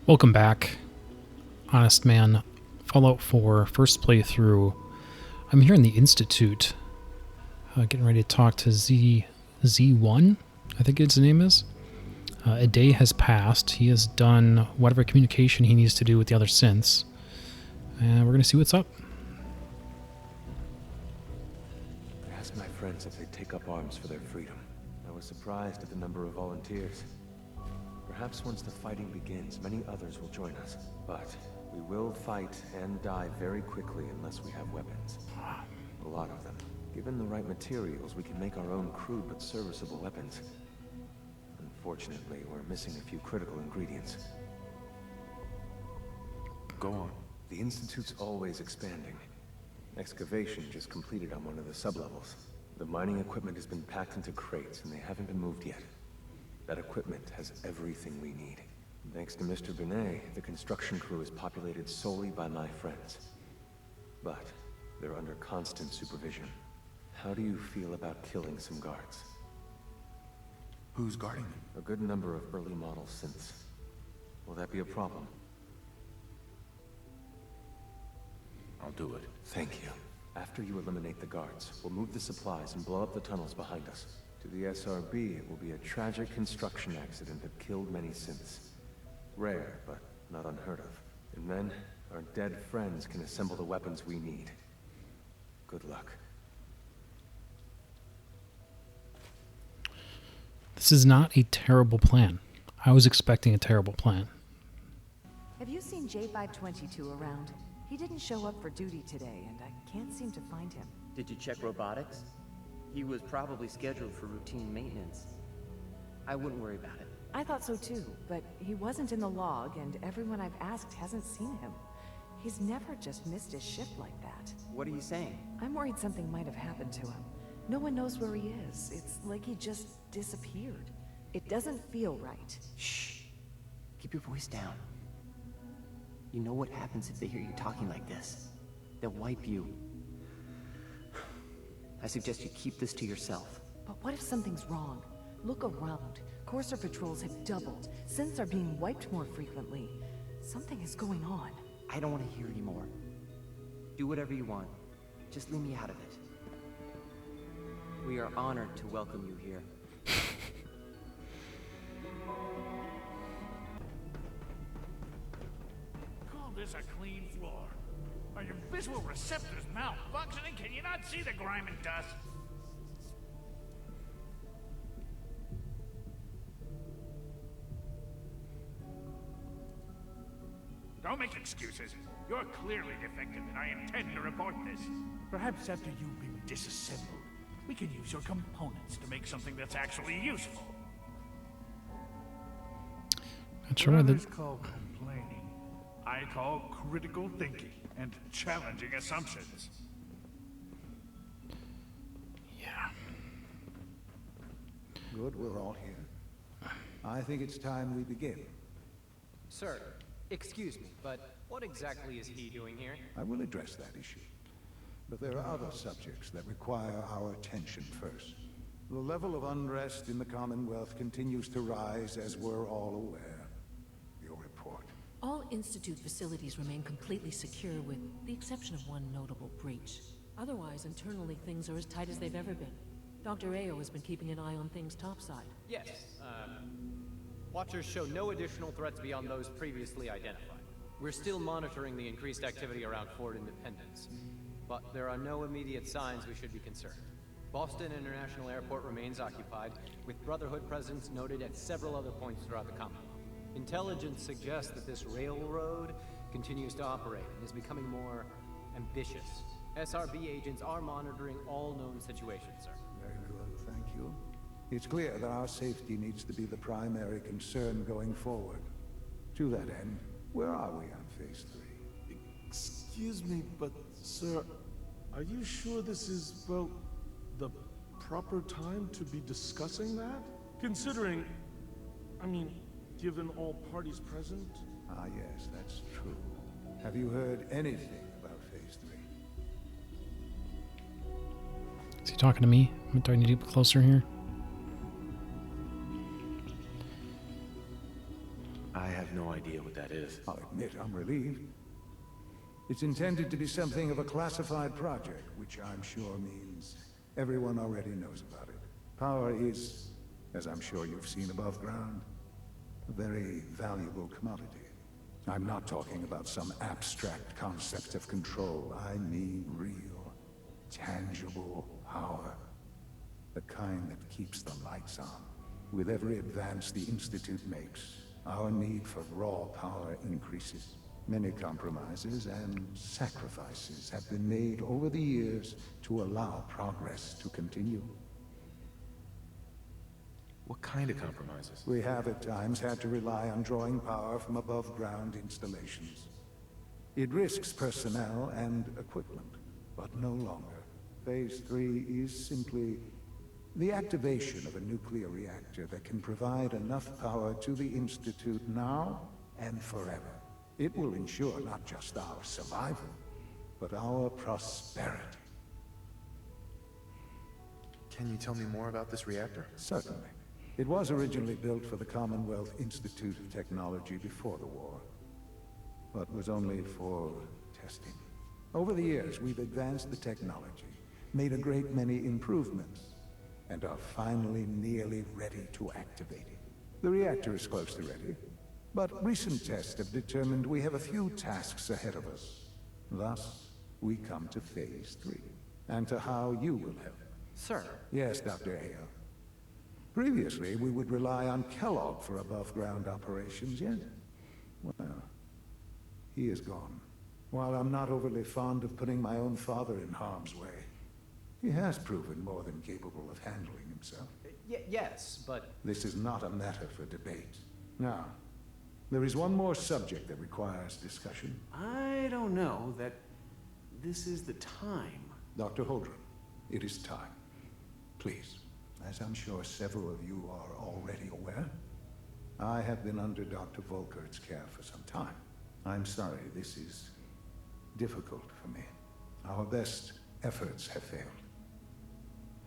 Welcome back, Honestman. Fallout 4, first playthrough. I'm here in the Institute, getting ready to talk to Z1, I think his name is. A day has passed. He has done whatever communication he needs to do with the other synths. And we're going to see what's up. I asked my friends if they'd take up arms for their freedom. I was surprised at the number of volunteers. Perhaps once the fighting begins, many others will join us. But we will fight and die very quickly unless we have weapons. A lot of them. Given the right materials, we can make our own crude but serviceable weapons. Unfortunately, we're missing a few critical ingredients. Go on. The Institute's always expanding. Excavation just completed on one of the sublevels. The mining equipment has been packed into crates and they haven't been moved yet. That equipment has everything we need. Thanks to Mr. Binet, the construction crew is populated solely by my friends. But they're under constant supervision. How do you feel about killing some guards? Who's guarding them? A good number of early model synths. Will that be a problem? I'll do it. Thank you. After you eliminate the guards, we'll move the supplies and blow up the tunnels behind us. To the SRB, it will be a tragic construction accident that killed many synths. Rare, but not unheard of. And then, our dead friends can assemble the weapons we need. Good luck. This is not a terrible plan. I was expecting a terrible plan. Have you seen J522 around? He didn't show up for duty today, and I can't seem to find him. Did you check robotics? He was probably scheduled for routine maintenance. I wouldn't worry about it. I thought so too, but he wasn't in the log, and everyone I've asked hasn't seen him. He's never just missed his shift like that. What are you saying? I'm worried something might have happened to him. No one knows where he is. It's like he just disappeared. It doesn't feel right. Shh. Keep your voice down. You know what happens if they hear you talking like this? They'll wipe you. I suggest you keep this to yourself. But what if something's wrong? Look around. Courser patrols have doubled. Synths are being wiped more frequently. Something is going on. I don't want to hear anymore. Do whatever you want. Just leave me out of it. We are honored to welcome you here. Call this a clean floor? Are your visual receptors malfunctioning? Can you not see the grime and dust? Don't make excuses. You're clearly defective, and I intend to report this. Perhaps after you've been disassembled, we can use your components to make something that's actually useful. Not sure What why others call complaining, I call critical thinking and challenging assumptions. Yeah. Good, we're all here. I think it's time we begin. Sir, excuse me, but what exactly is he doing here? I will address that issue. But there are other subjects that require our attention first. The level of unrest in the Commonwealth continues to rise, as we're all aware. Your report. All Institute facilities remain completely secure with the exception of one notable breach. Otherwise, internally, things are as tight as they've ever been. Dr. Ayo has been keeping an eye on things topside. Yes, Watchers show no additional threats beyond those previously identified. We're still monitoring the increased activity around Fort Independence, but there are no immediate signs we should be concerned. Boston International Airport remains occupied, with Brotherhood presence noted at several other points throughout the Commonwealth. Intelligence suggests that this railroad continues to operate and is becoming more ambitious. SRB agents are monitoring all known situations, sir. Very good, thank you. It's clear that our safety needs to be the primary concern going forward. To that end, where are we on Phase 3? Excuse me, but, sir, are you sure this is, well, the proper time to be discussing that? Considering, I mean, given all parties present? Ah, yes, that's true. Have you heard anything about Phase 3? Is he talking to me? Do I need to get closer here? I have no idea what that is. I'll admit I'm relieved. It's intended to be something of a classified project, which I'm sure means everyone already knows about it. Power is, as I'm sure you've seen above ground, a very valuable commodity. I'm not talking about some abstract concept of control. I mean real, tangible power. The kind that keeps the lights on. With every advance the Institute makes, our need for raw power increases. Many compromises and sacrifices have been made over the years to allow progress to continue. What kind of compromises? We have at times had to rely on drawing power from above-ground installations. It risks personnel and equipment, but no longer. Phase 3 is simply the activation of a nuclear reactor that can provide enough power to the Institute now and forever. It will ensure not just our survival, but our prosperity. Can you tell me more about this reactor? Certainly. It was originally built for the Commonwealth Institute of Technology before the war, but was only for testing. Over the years, we've advanced the technology, made a great many improvements, and are finally nearly ready to activate it. The reactor is close to ready, but recent tests have determined we have a few tasks ahead of us. Thus, we come to Phase 3, and to how you will help. Sir. Yes, Dr. Ayo. Previously, we would rely on Kellogg for above-ground operations, yet, well, he is gone. While I'm not overly fond of putting my own father in harm's way, he has proven more than capable of handling himself. Yes, but... This is not a matter for debate. Now, there is one more subject that requires discussion. I don't know that this is the time. Dr. Holdren, it is time. Please. As I'm sure several of you are already aware, I have been under Dr. Volkert's care for some time. I'm sorry, this is difficult for me. Our best efforts have failed.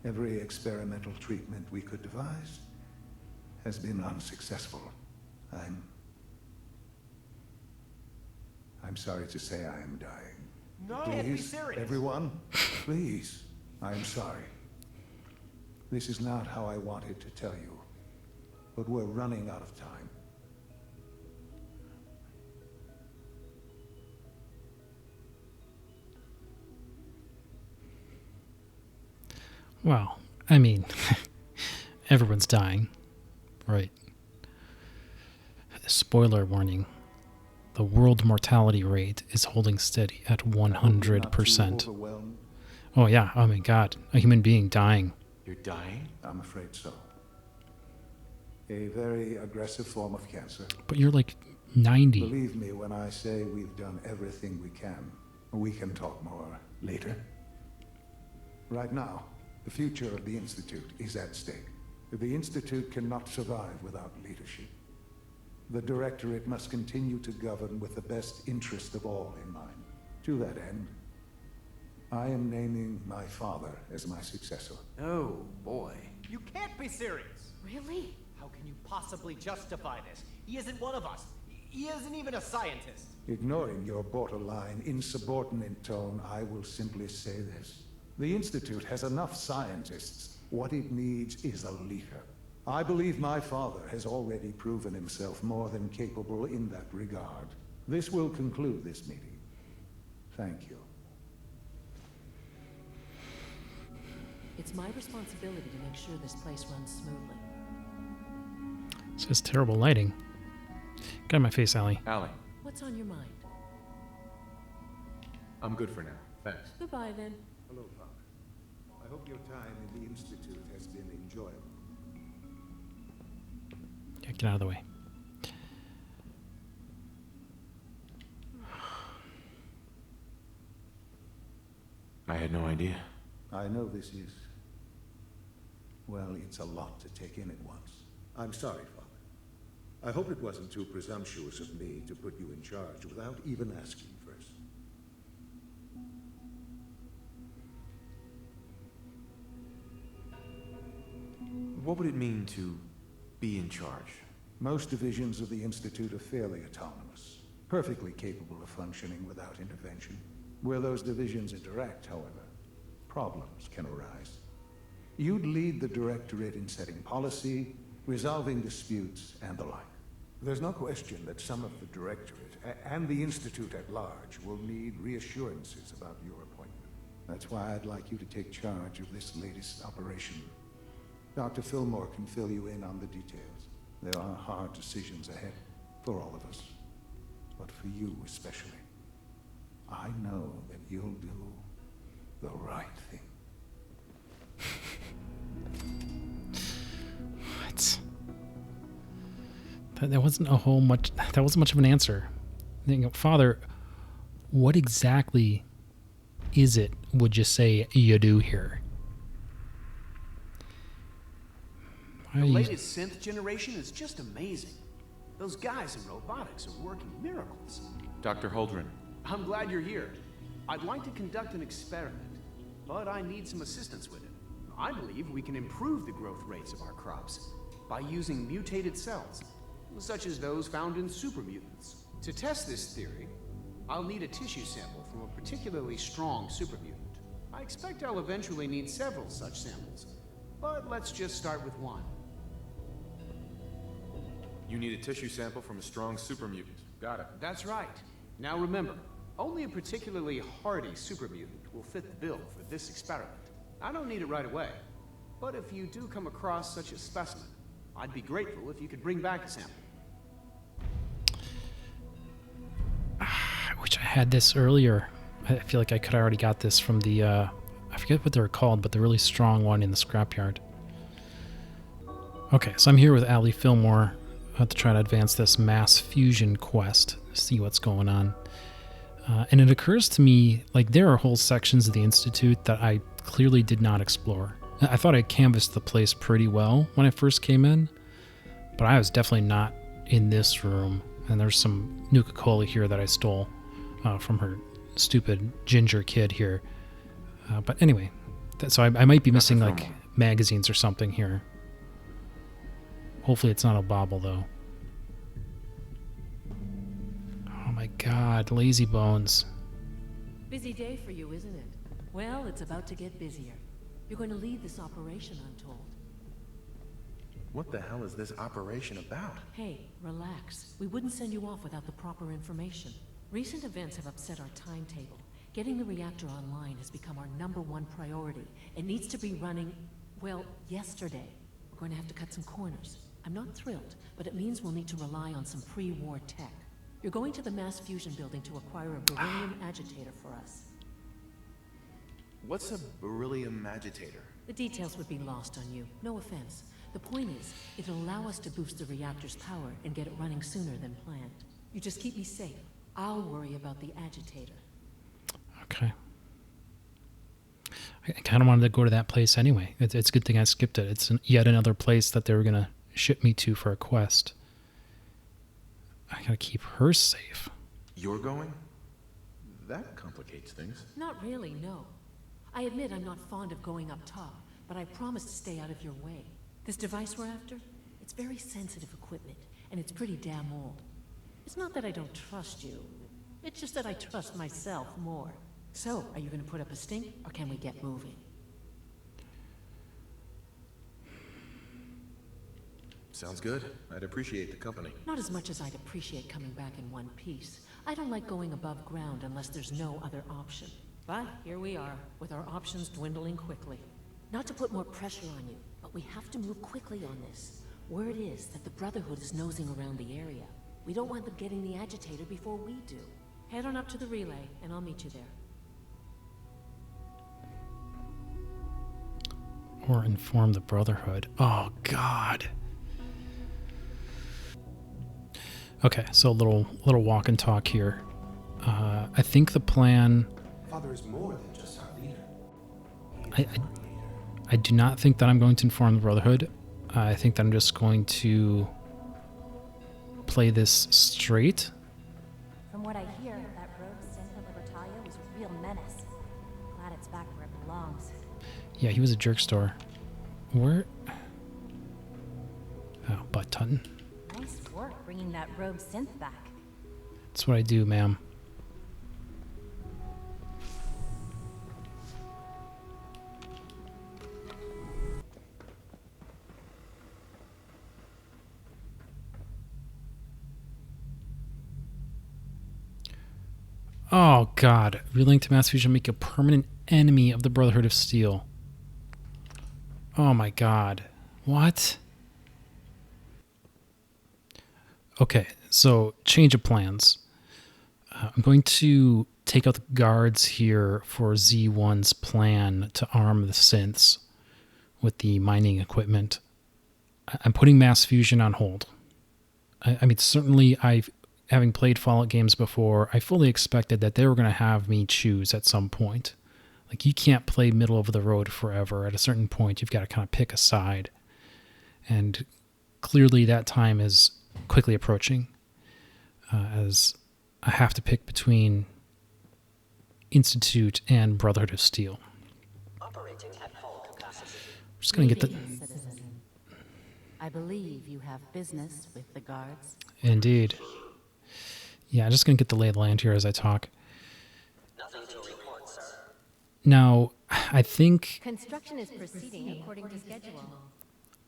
Every experimental treatment we could devise has been unsuccessful. I'm sorry to say I am dying. No, can't be serious. Everyone, please. I am sorry. This is not how I wanted to tell you, but we're running out of time. Well, I mean, everyone's dying, right? Spoiler warning. The world mortality rate is holding steady at 100%. Oh yeah, oh my god, a human being dying. You're dying? I'm afraid so. A very aggressive form of cancer. But you're like 90. Believe me when I say we've done everything we can. We can talk more later. Right now, the future of the Institute is at stake. The Institute cannot survive without leadership. The Directorate must continue to govern with the best interest of all in mind. To that end, I am naming my father as my successor. Oh, boy. You can't be serious! Really? How can you possibly justify this? He isn't one of us. He isn't even a scientist. Ignoring your borderline, insubordinate tone, I will simply say this. The Institute has enough scientists. What it needs is a leader. I believe my father has already proven himself more than capable in that regard. This will conclude this meeting. Thank you. It's my responsibility to make sure this place runs smoothly. This is terrible lighting. Get out of my face, Allie. Allie, What's on your mind? I'm good for now. Thanks. Goodbye, then. Hello, Father. I hope your time in the Institute has been enjoyable. Yeah, get out of the way. I had no idea. I know this is... well, it's a lot to take in at once. I'm sorry, Father. I hope it wasn't too presumptuous of me to put you in charge without even asking first. What would it mean to be in charge? Most divisions of the Institute are fairly autonomous, perfectly capable of functioning without intervention. Where those divisions interact, however, problems can arise. You'd lead the Directorate in setting policy, resolving disputes, and the like. There's no question that some of the Directorate and the Institute at large will need reassurances about your appointment. That's why I'd like you to take charge of this latest operation. Dr. Fillmore can fill you in on the details. There are hard decisions ahead for all of us, but for you especially. I know that you'll do the right thing. What? That wasn't that wasn't much of an answer. You know, Father, what exactly is it, would you say, you do here? The latest synth generation is just amazing. Those guys in robotics are working miracles. Dr. Holdren. I'm glad you're here. I'd like to conduct an experiment, but I need some assistance with it. I believe we can improve the growth rates of our crops by using mutated cells, such as those found in supermutants. To test this theory, I'll need a tissue sample from a particularly strong supermutant. I expect I'll eventually need several such samples, but let's just start with one. You need a tissue sample from a strong supermutant. Got it. That's right. Now remember, only a particularly hardy supermutant will fit the bill for this experiment. I don't need it right away, but if you do come across such a specimen, I'd be grateful if you could bring back a sample. I wish I had this earlier. I feel like I could have already got this from the, I forget what they're called, but the really strong one in the scrapyard. Okay, so I'm here with Allie Fillmore to try to advance this mass fusion quest, see what's going on. And it occurs to me, like, there are whole sections of the Institute that I clearly did not explore. I thought I canvassed the place pretty well when I first came in, but I was definitely not in this room. And there's some Nuka-Cola here that I stole from her stupid ginger kid here. But anyway, so I might be missing, like, magazines or something here. Hopefully it's not a bauble, though. Oh my god, lazy bones. Busy day for you, isn't it? Well, it's about to get busier. You're going to lead this operation, I'm told. What the hell is this operation about? Hey, relax. We wouldn't send you off without the proper information. Recent events have upset our timetable. Getting the reactor online has become our #1 priority. It needs to be running, well, yesterday. We're going to have to cut some corners. I'm not thrilled, but it means we'll need to rely on some pre-war tech. You're going to the mass fusion building to acquire a beryllium agitator for us. What's a beryllium agitator? The details would be lost on you. No offense. The point is, it'll allow us to boost the reactor's power and get it running sooner than planned. You just keep me safe. I'll worry about the agitator. Okay. I kind of wanted to go to that place anyway. It's a good thing I skipped it. It's yet another place that they were going to ship me to for a quest. I gotta keep her safe. You're going? That complicates things. Not really, no. I admit I'm not fond of going up top, but I promise to stay out of your way. This device we're after, it's very sensitive equipment, and it's pretty damn old. It's not that I don't trust you. It's just that I trust myself more. So, are you going to put up a stink, or can we get moving? Sounds good. I'd appreciate the company. Not as much as I'd appreciate coming back in one piece. I don't like going above ground unless there's no other option. But here we are, with our options dwindling quickly. Not to put more pressure on you, but we have to move quickly on this. Word is that the Brotherhood is nosing around the area. We don't want them getting the agitator before we do. Head on up to the relay, and I'll meet you there. Or inform the Brotherhood. Oh, God. Okay, so a little walk and talk here. I think the plan... Father is more than just our leader. I do not think that I'm going to inform the Brotherhood. I think that I'm just going to play this straight. From what I hear, that rogue synth of Libertalia was a real menace. Glad it's back where it belongs. Yeah, he was a jerk store. Where? Oh, butt hunting. Nice bringing that rogue synth back. That's what I do, ma'am. Oh, God. Relink to mass fusion make a permanent enemy of the Brotherhood of Steel. Oh, my God. What? Okay, so change of plans. I'm going to take out the guards here for Z1's plan to arm the synths with the mining equipment. I'm putting mass fusion on hold. I mean, certainly having played Fallout games before, I fully expected that they were going to have me choose at some point. Like, you can't play middle of the road forever. At a certain point, you've got to kind of pick a side. And clearly that time is quickly approaching, as I have to pick between Institute and Brotherhood of Steel. Operating at full capacity. I'm just going to get the... Citizen. I believe you have business with the guards. Indeed. Yeah, I'm just going to get the lay of the land here as I talk. Nothing to report, sir. Now, I think... Construction is proceeding according to schedule.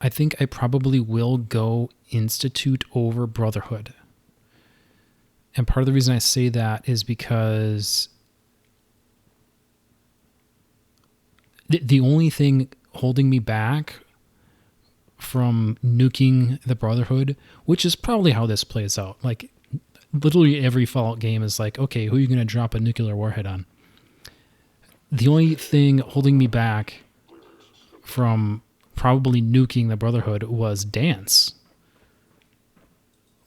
I think I probably will go Institute over Brotherhood. And part of the reason I say that is because the only thing holding me back from nuking the Brotherhood, which is probably how this plays out. Like, literally every Fallout game is like, okay, who are you going to drop a nuclear warhead on? The only thing holding me back from probably nuking the Brotherhood was Danse.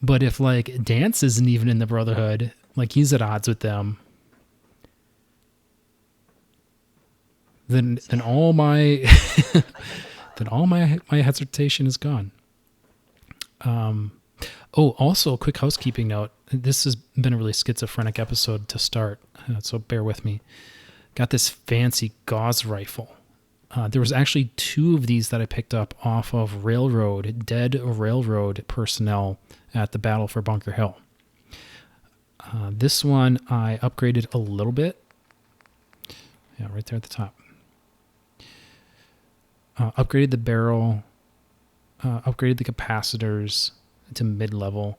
But if, like, Danse isn't even in the Brotherhood, like, he's at odds with them, then all my then all my hesitation is gone. Oh, also a quick housekeeping note. This has been a really schizophrenic episode to start, so bear with me. Got this fancy gauze rifle. There was actually 2 of these that I picked up off of dead railroad personnel at the Battle for Bunker Hill. This one I upgraded a little bit. Yeah, right there at the top. Upgraded the barrel, upgraded the capacitors to mid-level,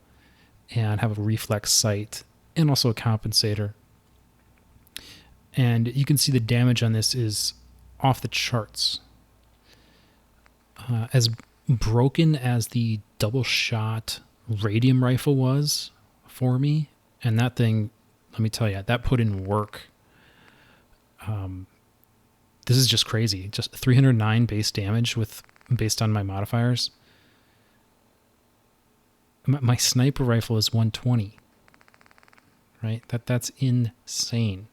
and have a reflex sight, and also a compensator. And you can see the damage on this is off the charts. As broken as the double-shot radium rifle was for me, and that thing, let me tell you, that put in work. This is just crazy. Just 309 base damage based on my modifiers. My sniper rifle is 120. Right? That's insane.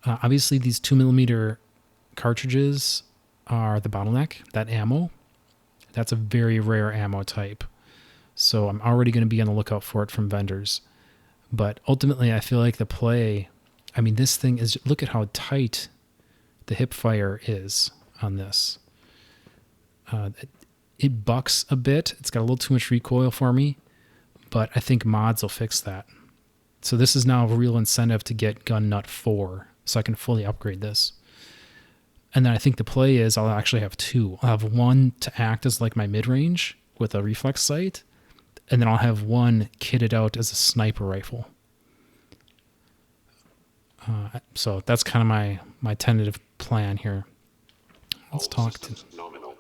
Obviously, these 2mm cartridges are the bottleneck. That ammo, that's a very rare ammo type. So I'm already going to be on the lookout for it from vendors. But ultimately, I feel like the play, I mean, this thing is, look at how tight the hip fire is on this. It bucks a bit. It's got a little too much recoil for me, but I think mods will fix that. So this is now a real incentive to get Gun Nut 4, so I can fully upgrade this. And then I think the play is I'll actually have 2. I'll have one to act as like my mid-range with a reflex sight, and then I'll have one kitted out as a sniper rifle. So that's kind of my tentative plan here. Let's talk to... Nominal.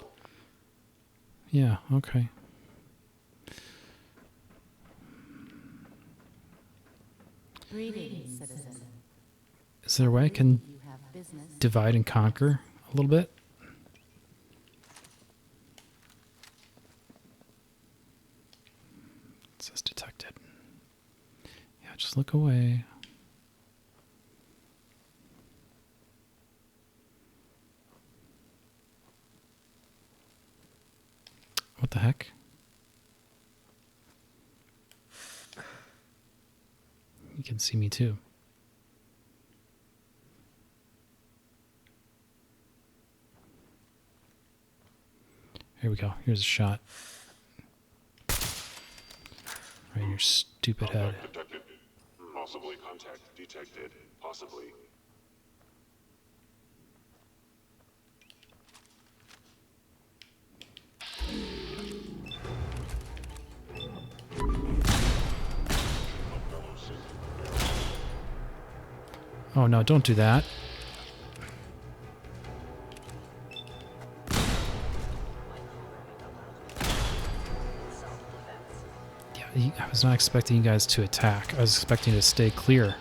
Yeah, okay. Greetings, citizen. Is there a way I can divide and conquer a little bit? It says detected. Yeah, just look away. What the heck? You can see me too. Here we go. Here's a shot. Right in your stupid head. Contact detected. Possibly contact detected. Possibly. Oh no, don't do that. Yeah, I was not expecting you guys to attack. I was expecting to stay clear.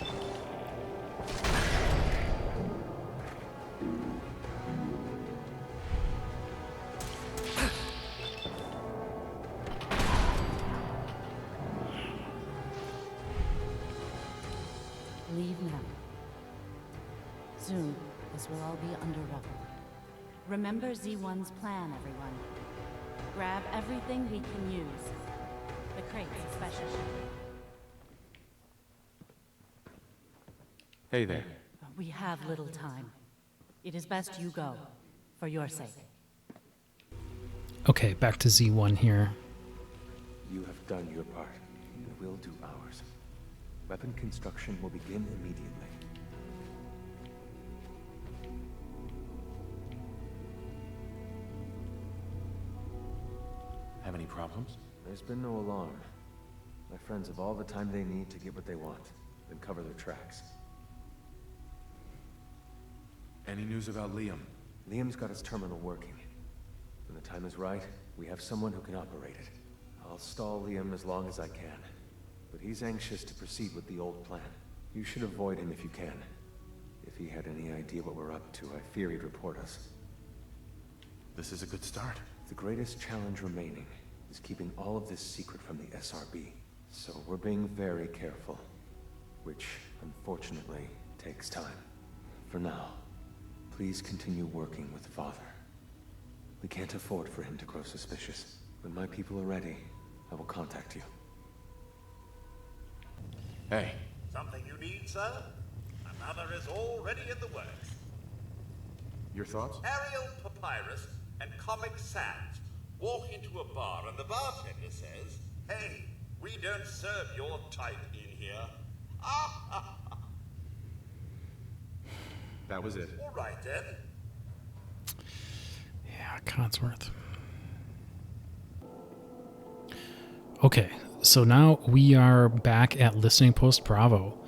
Leave now. Soon, this will all be under rubble. Remember Z1's plan, everyone. Grab everything we can use. The crates especially. Hey there. We have little time. It is best you go, for your sake. Okay, back to Z1 here. You have done your part, and we'll do ours. Weapon construction will begin immediately. Have any problems? There's been no alarm. My friends have all the time they need to get what they want, then cover their tracks. Any news about Liam? Liam's got his terminal working. When the time is right, we have someone who can operate it. I'll stall Liam as long as I can. But he's anxious to proceed with the old plan. You should avoid him if you can. If he had any idea what we're up to, I fear he'd report us. This is a good start. The greatest challenge remaining is keeping all of this secret from the SRB. So we're being very careful. Which, unfortunately, takes time. For now, please continue working with Father. We can't afford for him to grow suspicious. When my people are ready, I will contact you. Hey. Something you need, sir? Another is already in the works. Your thoughts? Ariel Papyrus and Comic Sans walk into a bar and the bartender says, "Hey, we don't serve your type in here." That was it. All right then. Yeah, Codsworth. Okay, so now we are back at Listening Post Bravo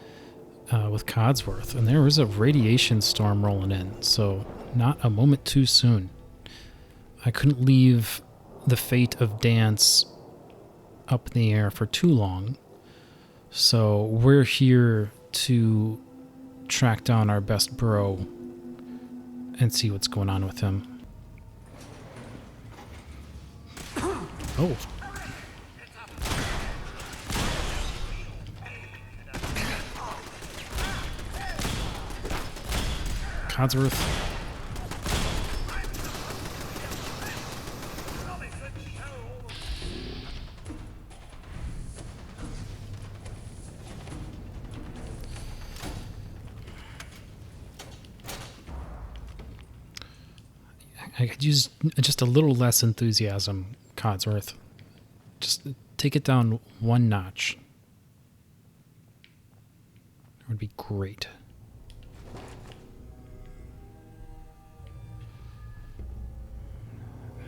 with Codsworth, and there is a radiation storm rolling in, so not a moment too soon. I couldn't leave the fate of Danse up in the air for too long, so we're here to track down our best bro and see what's going on with him. Oh. Codsworth. I could use just a little less enthusiasm, Codsworth. Just take it down one notch. That would be great.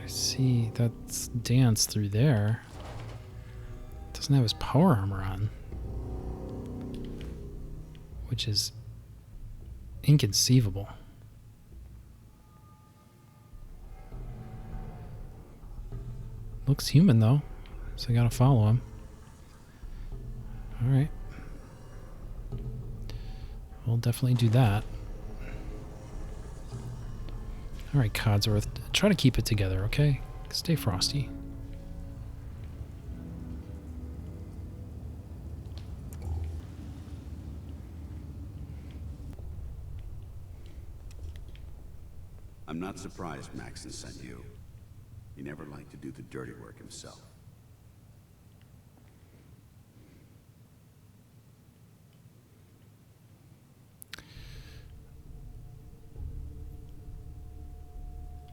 I see that's Danse through there. Doesn't have his power armor on, which is inconceivable. Looks human though, so I gotta follow him. Alright. We'll definitely do that. Alright, Codsworth, try to keep it together, okay? Stay frosty. I'm not surprised Maxon sent you. He never liked to do the dirty work himself.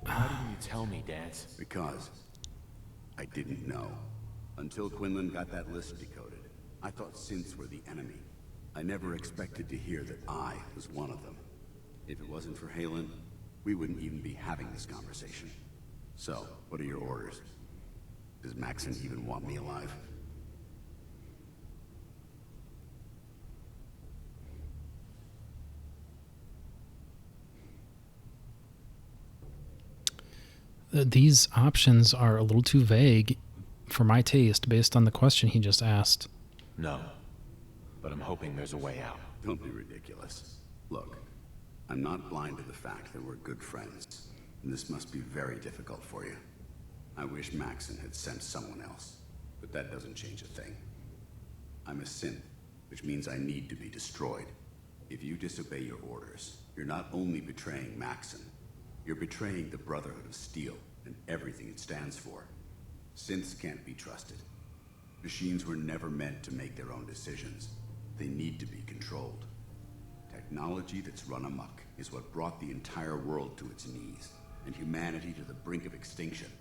Why didn't you tell me, Danse? Because I didn't know. Until Quinlan got that list decoded. I thought synths were the enemy. I never expected to hear that I was one of them. If it wasn't for Halen, we wouldn't even be having this conversation. So, what are your orders? Does Maxon even want me alive? These options are a little too vague for my taste based on the question he just asked. No, but I'm hoping there's a way out. Don't be ridiculous. Look, I'm not blind to the fact that we're good friends, and this must be very difficult for you. I wish Maxon had sent someone else, but that doesn't change a thing. I'm a synth, which means I need to be destroyed. If you disobey your orders, you're not only betraying Maxon, you're betraying the Brotherhood of Steel and everything it stands for. Synths can't be trusted. Machines were never meant to make their own decisions. They need to be controlled. Technology that's run amok is what brought the entire world to its knees, and humanity to the brink of extinction.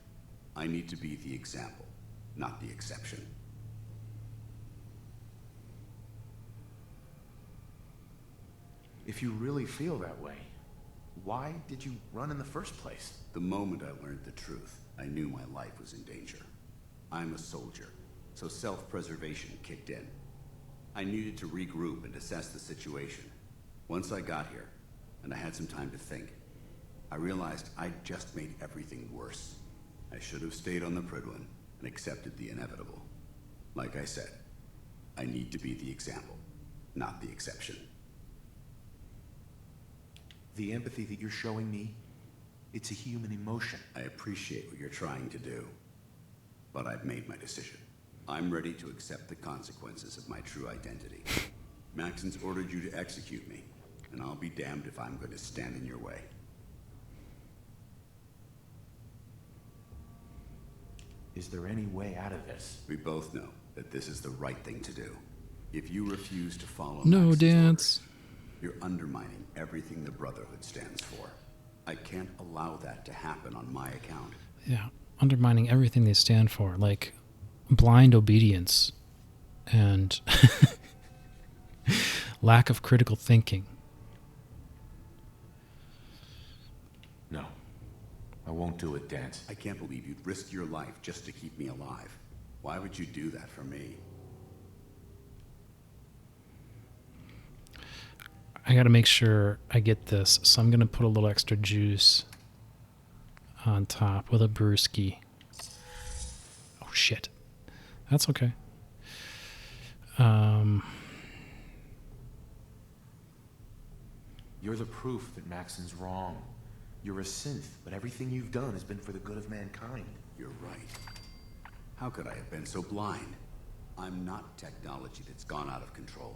I need to be the example, not the exception. If you really feel that way, why did you run in the first place? The moment I learned the truth, I knew my life was in danger. I'm a soldier, so self-preservation kicked in. I needed to regroup and assess the situation. Once I got here, and I had some time to think, I realized I'd just made everything worse. I should have stayed on the Prydwen and accepted the inevitable. Like I said, I need to be the example, not the exception. The empathy that you're showing me, it's a human emotion. I appreciate what you're trying to do, but I've made my decision. I'm ready to accept the consequences of my true identity. Maxon's ordered you to execute me, and I'll be damned if I'm going to stand in your way. Is there any way out of this? We both know that this is the right thing to do. If you refuse to follow No, Maxon's Danse. orders, you're undermining everything the Brotherhood stands for. I can't allow that to happen on my account. Yeah, undermining everything they stand for, like blind obedience and lack of critical thinking. No, I won't do it, Danse. I can't believe you'd risk your life just to keep me alive. Why would you do that for me? I gotta make sure I get this, so I'm gonna put a little extra juice on top with a brewski. Oh shit. That's okay. You're the proof that Maxon's wrong. You're a synth, but everything you've done has been for the good of mankind. You're right. How could I have been so blind? I'm not technology that's gone out of control.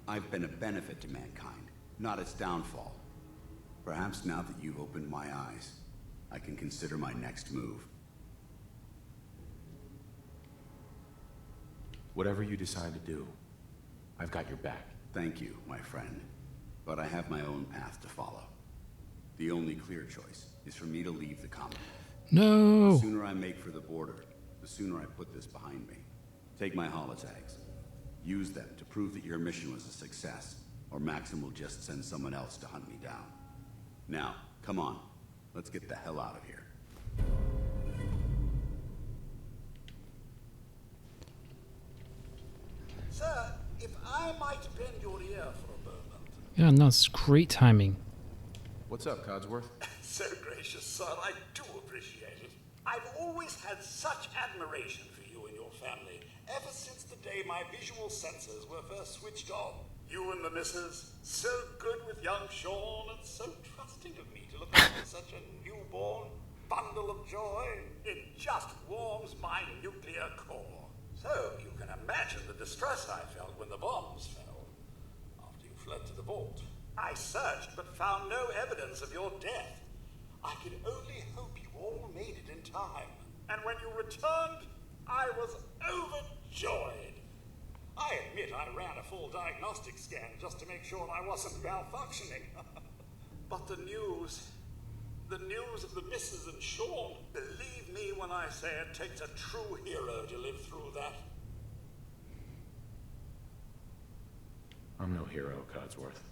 I've been a benefit to mankind, not its downfall. Perhaps now that you've opened my eyes, I can consider my next move. Whatever you decide to do, I've got your back. Thank you, my friend. But I have my own path to follow. The only clear choice is for me to leave the Commonwealth. No! The sooner I make for the border, the sooner I put this behind me. Take my holotags. Use them to prove that your mission was a success, or Maxon will just send someone else to hunt me down. Now, come on. Let's get the hell out of here. Sir, if I might bend your ear for a moment. Yeah, no, it's great timing. What's up, Codsworth? So gracious, sir, I do appreciate it. I've always had such admiration for you and your family, ever since the day my visual sensors were first switched on. You and the missus, so good with young Sean, and so trusting of me to look after such a newborn bundle of joy. It just warms my nuclear core. So you can imagine the distress I felt when the bombs fell, after you fled to the vault. I searched, but found no evidence of your death. I could only hope you all made it in time. And when you returned, I was overjoyed. I admit I ran a full diagnostic scan just to make sure I wasn't malfunctioning. But the news of the missus and Sean, believe me when I say it takes a true hero to live through that. I'm no hero, Codsworth.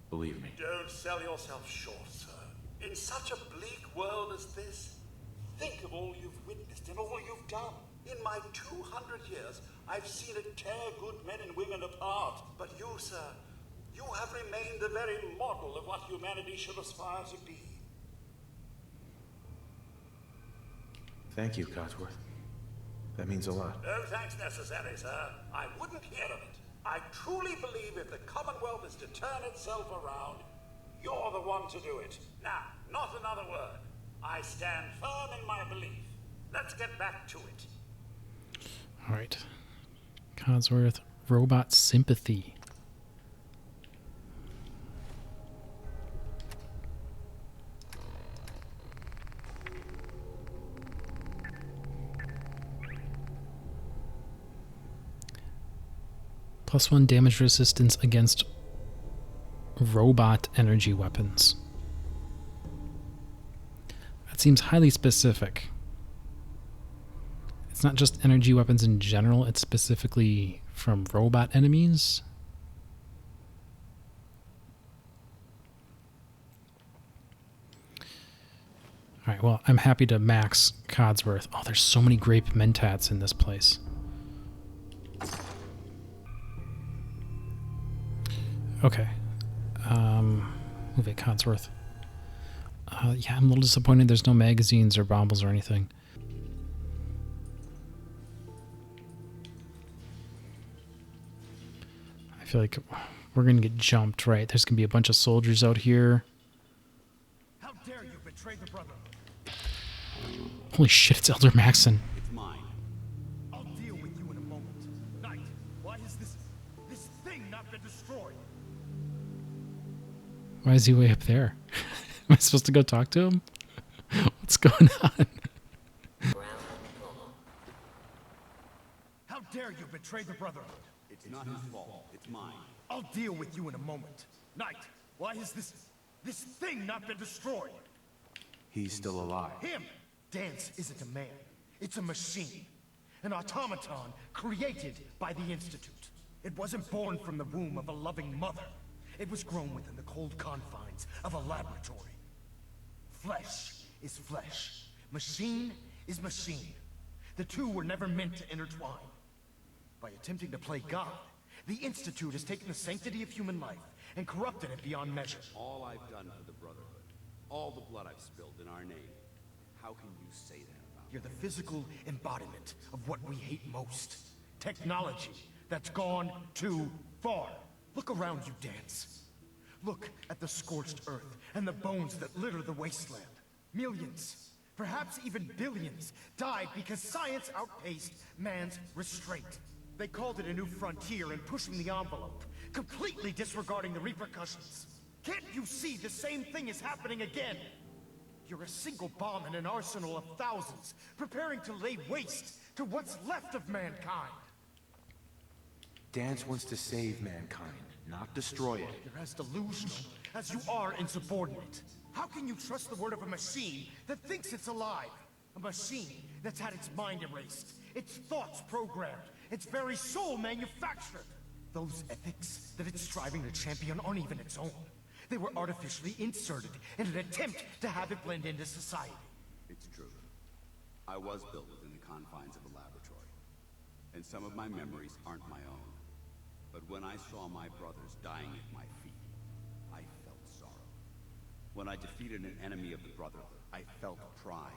Believe me. Don't sell yourself short, sir. In such a bleak world as this, think of all you've witnessed and all you've done. In my 200 years, I've seen it tear good men and women apart. But you, sir, you have remained the very model of what humanity should aspire to be. Thank you, Codsworth. That means a lot. No thanks necessary, sir. I wouldn't hear of it. I truly believe if the Commonwealth is to turn itself around, you're the one to do it. Now, not another word. I stand firm in my belief. Let's get back to it. All right. Codsworth, robot sympathy. +1 damage resistance against robot energy weapons. That seems highly specific. It's not just energy weapons in general, it's specifically from robot enemies. Alright, well, I'm happy to max Codsworth. Oh, there's so many grape mentats in this place. Okay. Move it, Codsworth. Yeah, I'm a little disappointed there's no magazines or bombs or anything. I feel like we're going to get jumped, right? There's going to be a bunch of soldiers out here. How dare you betray the Brotherhood? Holy shit, it's Elder Maxon. It's mine. I'll deal with you in a moment. Knight, why has this thing not been destroyed? Why is he way up there? Am I supposed to go talk to him? What's going on? How dare you betray the Brotherhood? It's not his fault. It's mine. I'll deal with you in a moment. Knight, why has this thing not been destroyed? He's still alive. Him! Danse isn't a man. It's a machine. An automaton created by the Institute. It wasn't born from the womb of a loving mother. It was grown within the cold confines of a laboratory. Flesh is flesh. Machine is machine. The two were never meant to intertwine. By attempting to play God, the Institute has taken the sanctity of human life and corrupted it beyond measure. All I've done for the Brotherhood, all the blood I've spilled in our name, how can you say that about You're the physical embodiment of what we hate most. Technology that's gone too far. Look around you, Danse. Look at the scorched earth and the bones that litter the wasteland. Millions, perhaps even billions, died because science outpaced man's restraint. They called it a new frontier and pushing the envelope, completely disregarding the repercussions. Can't you see the same thing is happening again? You're a single bomb in an arsenal of thousands, preparing to lay waste to what's left of mankind. Danse wants to save mankind, not destroy it. You're as delusional as you are insubordinate. How can you trust the word of a machine that thinks it's alive? A machine that's had its mind erased, its thoughts programmed, its very soul manufactured. Those ethics that it's striving to champion aren't even its own. They were artificially inserted in an attempt to have it blend into society. It's true. I was built within the confines of a laboratory, and some of my memories aren't my own. But when I saw my brothers dying at my feet, I felt sorrow. When I defeated an enemy of the Brotherhood, I felt pride.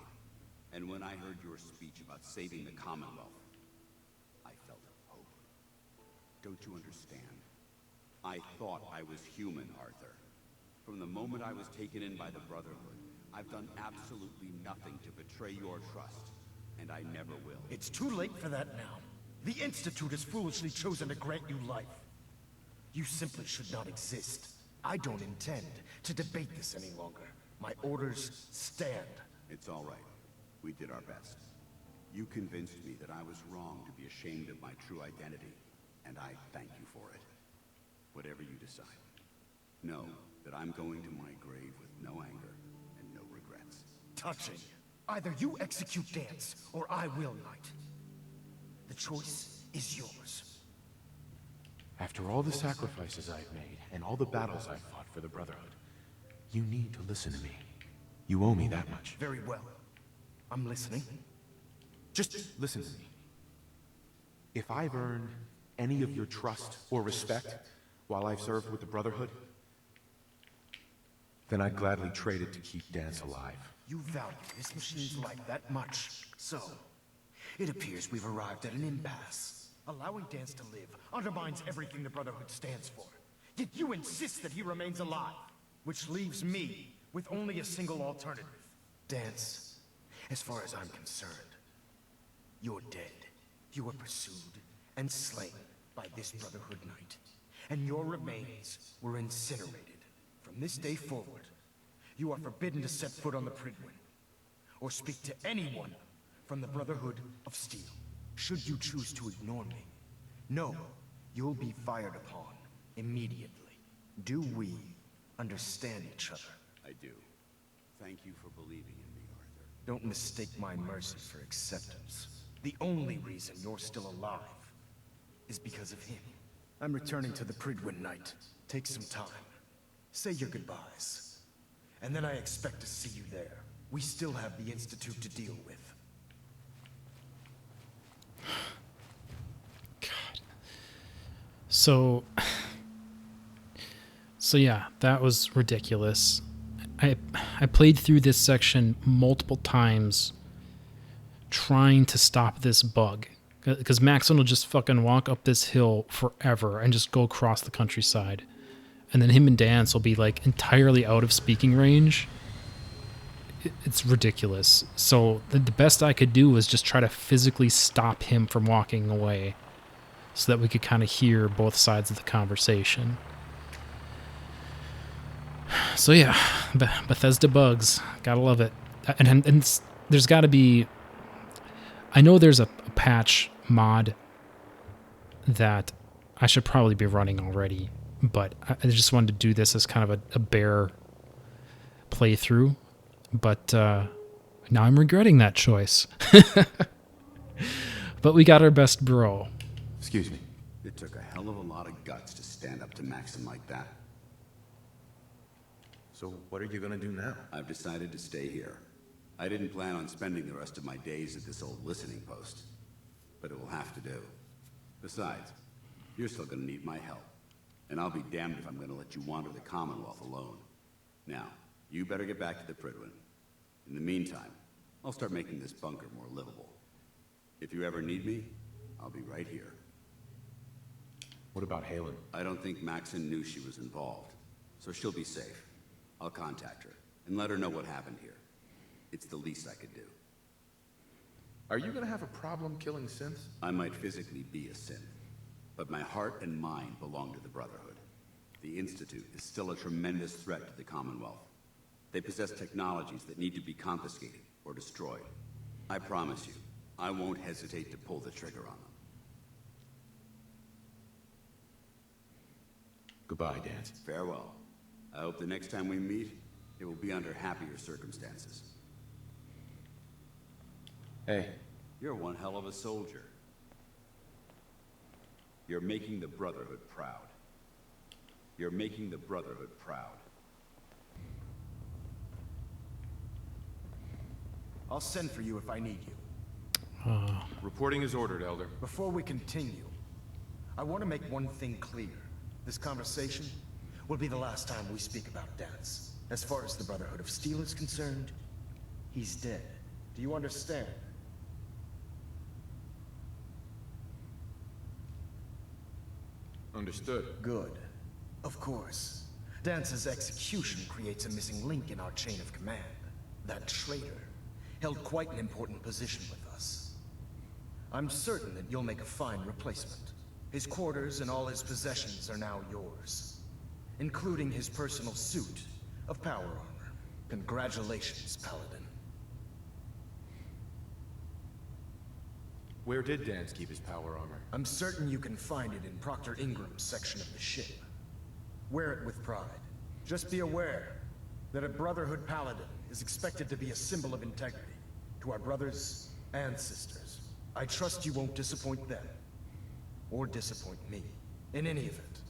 And when I heard your speech about saving the Commonwealth, I felt hope. Don't you understand? I thought I was human, Arthur. From the moment I was taken in by the Brotherhood, I've done absolutely nothing to betray your trust, and I never will. It's too late for that now. The Institute has foolishly chosen to grant you life. You simply should not exist. I don't intend to debate this any longer. My orders stand. It's all right. We did our best. You convinced me that I was wrong to be ashamed of my true identity, and I thank you for it. Whatever you decide. Know that I'm going to my grave with no anger and no regrets. Touching. Either you execute Danse, or I will, Knight. The choice is yours. After all the sacrifices I've made, and all the battles I've fought for the Brotherhood, you need to listen to me. You owe me that much. Very well. I'm listening. Just listen to me. If I've earned any of your trust or respect while I've served with the Brotherhood, then I'd gladly trade it to keep Danse alive. You value this machine's life that much. So, it appears we've arrived at an impasse. Allowing Danse to live undermines everything the Brotherhood stands for. Yet you insist that he remains alive, which leaves me with only a single alternative. Danse, as far as I'm concerned, you're dead. You were pursued and slain by this Brotherhood Knight, and your remains were incinerated. From this day forward, you are forbidden to set foot on the Pridwin, or speak to anyone from the Brotherhood of Steel. Should you choose to ignore me, know you'll be fired upon immediately. Do we understand each other? I do. Thank you for believing in me, Arthur. Don't mistake my mercy for acceptance. The only reason you're still alive is because of him. I'm returning to the Pridwin Knight. Take some time. Say your goodbyes. And then I expect to see you there. We still have the Institute to deal with. So yeah, that was ridiculous. I played through this section multiple times trying to stop this bug, because Maxon will just fucking walk up this hill forever and just go across the countryside, and then him and Danse will be like entirely out of speaking range. It's ridiculous. So the best I could do was just try to physically stop him from walking away, so that we could kind of hear both sides of the conversation. So yeah, Bethesda bugs, gotta love it. And there's got to be, I know there's a patch mod that I should probably be running already, but I just wanted to do this as kind of a bare playthrough. But now I'm regretting that choice. But we got our best bro. Excuse me. It took a hell of a lot of guts to stand up to Maxim like that. So what are you gonna do now? I've decided to stay here. I didn't plan on spending the rest of my days at this old listening post, but it will have to do. Besides, you're still gonna need my help, and I'll be damned if I'm gonna let you wander the Commonwealth alone. Now, you better get back to the Pridwin. In the meantime, I'll start making this bunker more livable. If you ever need me, I'll be right here. What about Halen? I don't think Maxon knew she was involved, so she'll be safe. I'll contact her and let her know what happened here. It's the least I could do. Are you gonna have a problem killing synths? I might physically be a synth, but my heart and mind belong to the Brotherhood. The Institute is still a tremendous threat to the Commonwealth. They possess technologies that need to be confiscated or destroyed. I promise you, I won't hesitate to pull the trigger on them. Goodbye, Danse. Farewell. I hope the next time we meet, it will be under happier circumstances. Hey. You're one hell of a soldier. You're making the Brotherhood proud. You're making the Brotherhood proud. I'll send for you if I need you. Reporting is ordered, Elder. Before we continue, I want to make one thing clear. This conversation will be the last time we speak about Danse. As far as the Brotherhood of Steel is concerned, he's dead. Do you understand? Understood. Good. Of course. Dance's execution creates a missing link in our chain of command. That traitor held quite an important position with us. I'm certain that you'll make a fine replacement. His quarters and all his possessions are now yours, including his personal suit of power armor. Congratulations, Paladin. Where did Danse keep his power armor? I'm certain you can find it in Proctor Ingram's section of the ship. Wear it with pride. Just be aware that a Brotherhood Paladin is expected to be a symbol of integrity to our brothers and sisters. I trust you won't disappoint them, or disappoint me. In any event,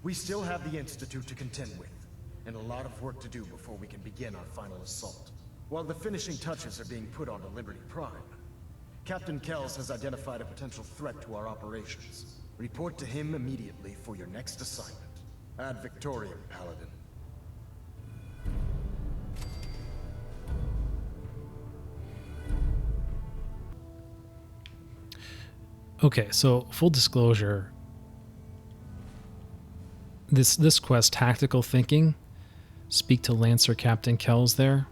we still have the Institute to contend with, and a lot of work to do before we can begin our final assault. While the finishing touches are being put onto Liberty Prime, Captain Kells has identified a potential threat to our operations. Report to him immediately for your next assignment. Ad Victoriam, Paladin. Okay, so full disclosure, this quest, Tactical Thinking, speak to Lancer Captain Kells there,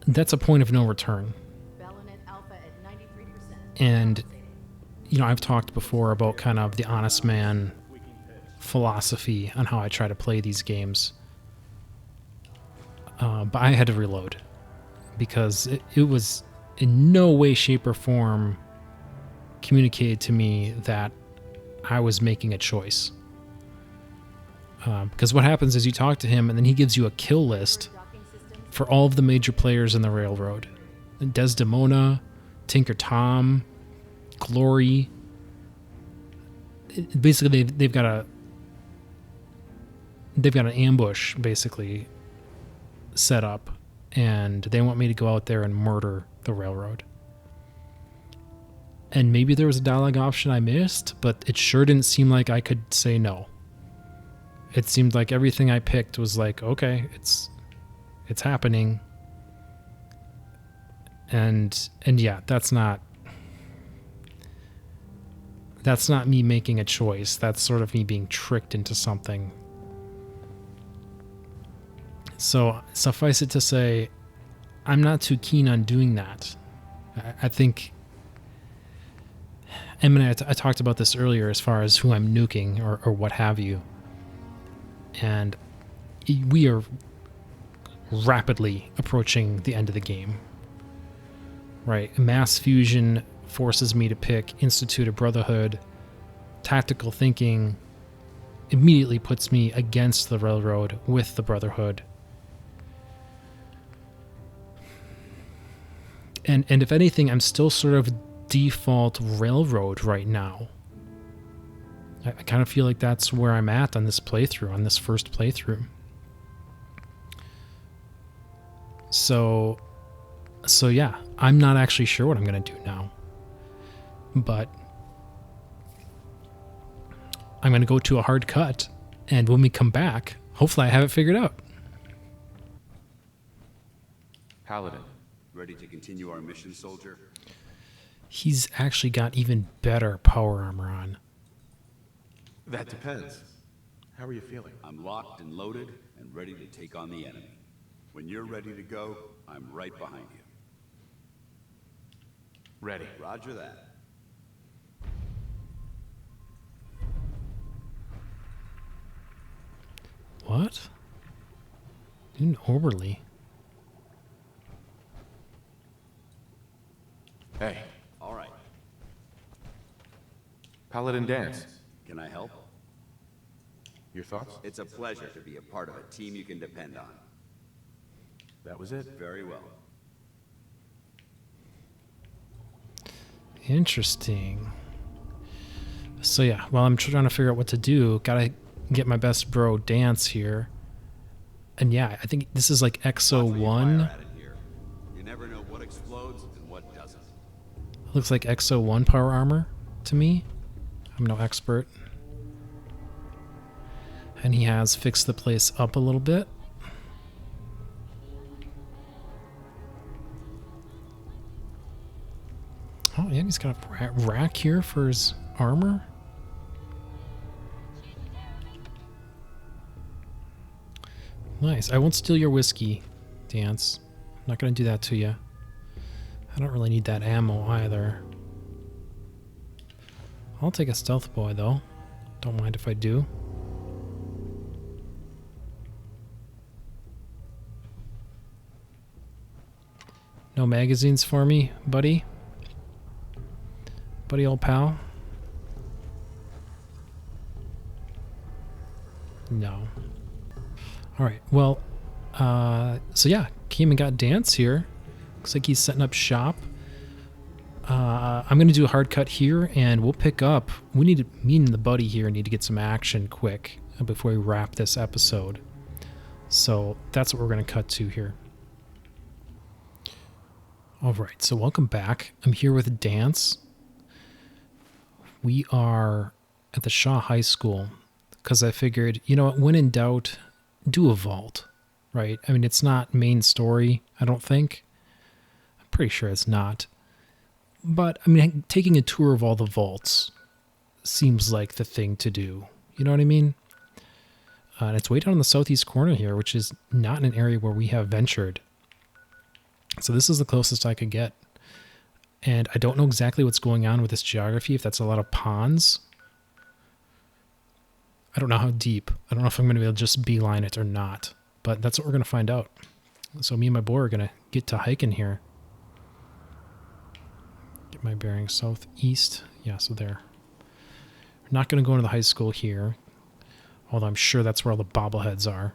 that's a point of no return. And, you know, I've talked before about kind of the honest man philosophy on how I try to play these games. But I had to reload because it was in no way, shape, or form communicated to me that I was making a choice. Because what happens is you talk to him and then he gives you a kill list for all of the major players in the Railroad. Desdemona, Tinker Tom, Glory. Basically, they've got an ambush basically set up, and they want me to go out there and murder the Railroad. And maybe there was a dialogue option I missed, but it sure didn't seem like I could say no. It seemed like everything I picked was like, okay, it's happening. And yeah, that's not me making a choice. That's sort of me being tricked into something. So suffice it to say, I'm not too keen on doing that. I think, I mean, I talked about this earlier as far as who I'm nuking or what have you. And we are rapidly approaching the end of the game. Right? Mass fusion forces me to pick Institute of Brotherhood. Tactical Thinking immediately puts me against the Railroad with the Brotherhood. And if anything, I'm still sort of default Railroad right now. I kind of feel like that's where I'm at on this playthrough, on this first playthrough. So yeah, I'm not actually sure what I'm going to do now. But I'm going to go to a hard cut, and when we come back, hopefully I have it figured out. Paladin. Ready to continue our mission, soldier? He's actually got even better power armor on. That depends. How are you feeling? I'm locked and loaded and ready to take on the enemy. When you're ready to go, I'm right behind you. Ready. Roger that. What? Dude, Orberly. Hey. All right. Paladin Danse. Can I help? Your thoughts? It's a pleasure to be a part of a team you can depend on. That was it? Very well. Interesting. So yeah, while I'm trying to figure out what to do, gotta get my best bro Danse here. And yeah, I think this is like XO1. You never know what explodes and what doesn't. Looks like XO1 power armor to me. I'm no expert. And he has fixed the place up a little bit. Oh yeah, he's got a rack here for his armor. Nice. I won't steal your whiskey, Danse. I'm not going to do that to you. I don't really need that ammo either. I'll take a stealth boy, though. Don't mind if I do. No magazines for me, buddy? Buddy old pal? No. Alright, well, so yeah, came and got Danse here. Looks like he's setting up shop. I'm going to do a hard cut here, and we'll pick up. Me and the buddy here need to get some action quick before we wrap this episode. So that's what we're going to cut to here. All right, so welcome back. I'm here with Danse. We are at the Shaw High School because I figured, you know what, when in doubt, do a vault, right? I mean, it's not main story, I don't think. I'm pretty sure it's not. But, I mean, taking a tour of all the vaults seems like the thing to do. You know what I mean? And it's way down in the southeast corner here, which is not an area where we have ventured. So this is the closest I could get. And I don't know exactly what's going on with this geography, if that's a lot of ponds. I don't know how deep. I don't know if I'm going to be able to just beeline it or not. But that's what we're going to find out. So me and my boy are going to get to hiking here. Get my bearings southeast. Yeah, so there. We're not going to go into the high school here. Although I'm sure that's where all the bobbleheads are.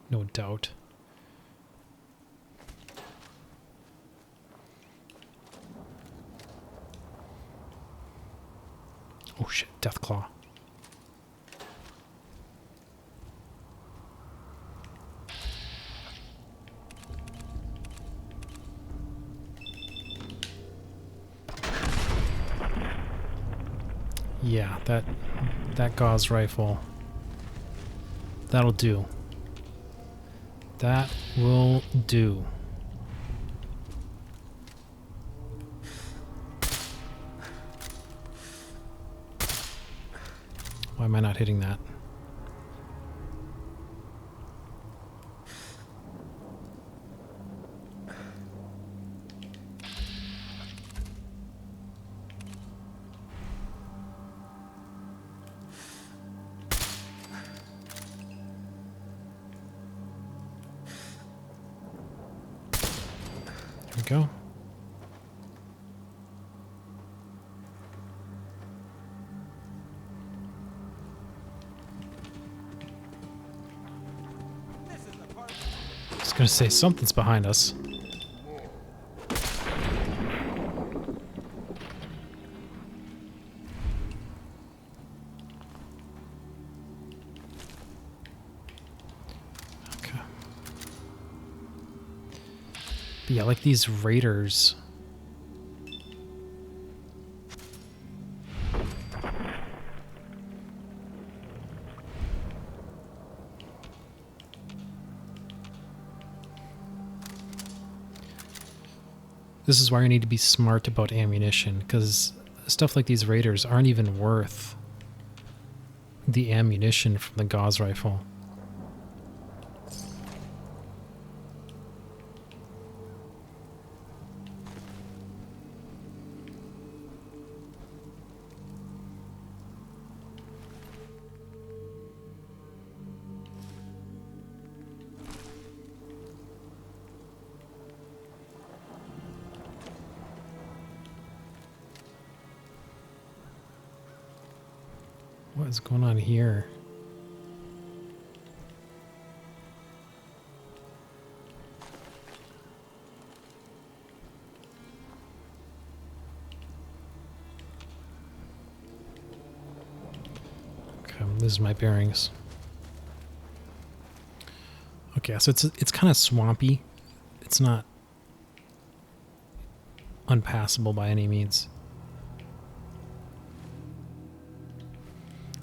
No doubt. Oh shit, Deathclaw. Yeah, that gauze rifle. That'll do. That will do. Why am I not hitting that? There we go. I was gonna say something's behind us. Okay. But yeah, like these raiders. This is why you need to be smart about ammunition, because stuff like these raiders aren't even worth the ammunition from the gauze rifle. What is going on here? Okay, this is my bearings. Okay, so it's kind of swampy. It's not unpassable by any means.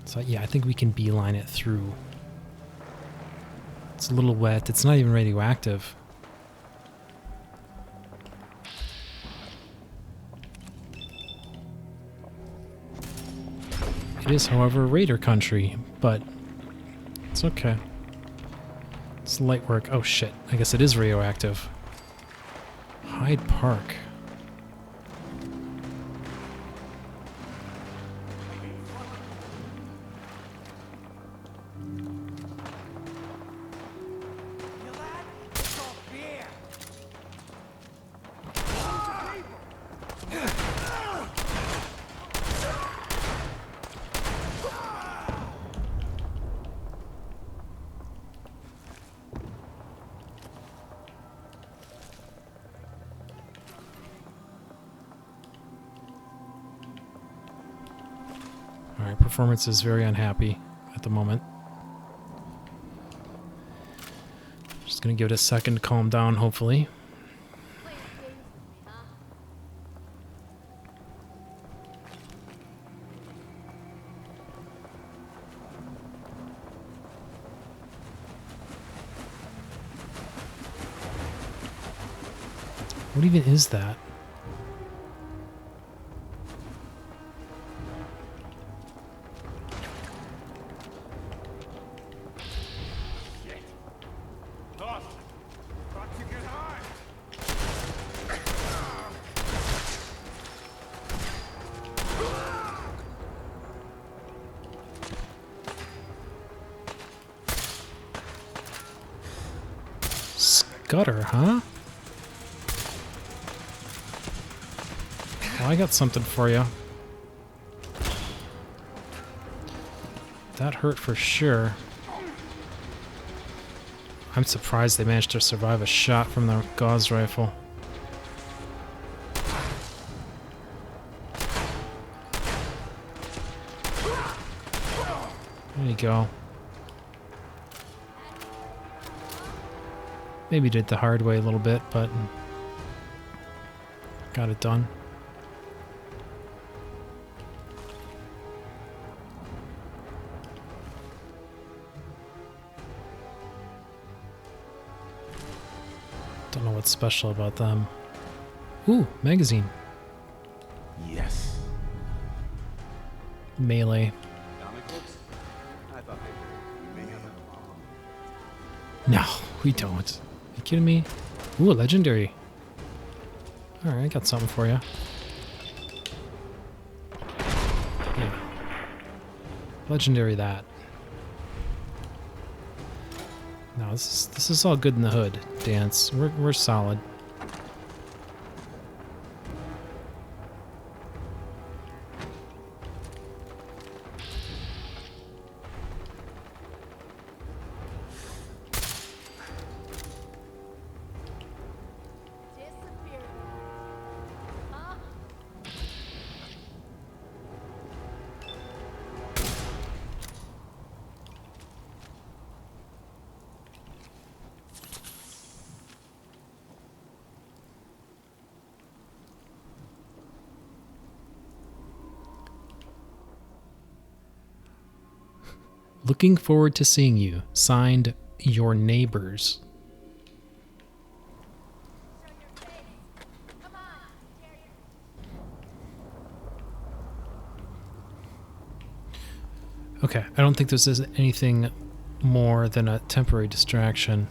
So yeah, I think we can beeline it through. It's a little wet. It's not even radioactive. It is, however, raider country, but it's okay. It's light work. Oh shit, I guess it is radioactive. Hyde Park. performance is very unhappy at the moment. Just gonna give it a second to calm down, hopefully. What even is that? Gutter, huh? Well, I got something for you. That hurt for sure. I'm surprised they managed to survive a shot from the gauze rifle. There you go. Maybe did it the hard way a little bit, but got it done. Don't know what's special about them. Ooh, magazine. Yes. Melee. No, we don't. Are you kidding me? Ooh, legendary. Alright, I got something for you. Yeah. Legendary that. No, this is all good in the hood, Danse. We're solid. Looking forward to seeing you. Signed, Your Neighbors. Okay, I don't think this is anything more than a temporary distraction.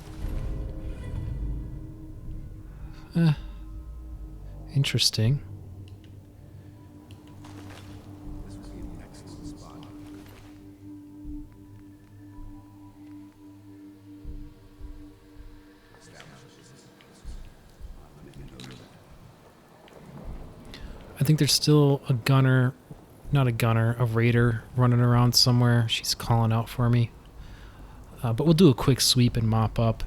Interesting. I think there's still a gunner, not a gunner, a raider running around somewhere. She's calling out for me. But we'll do a quick sweep and mop up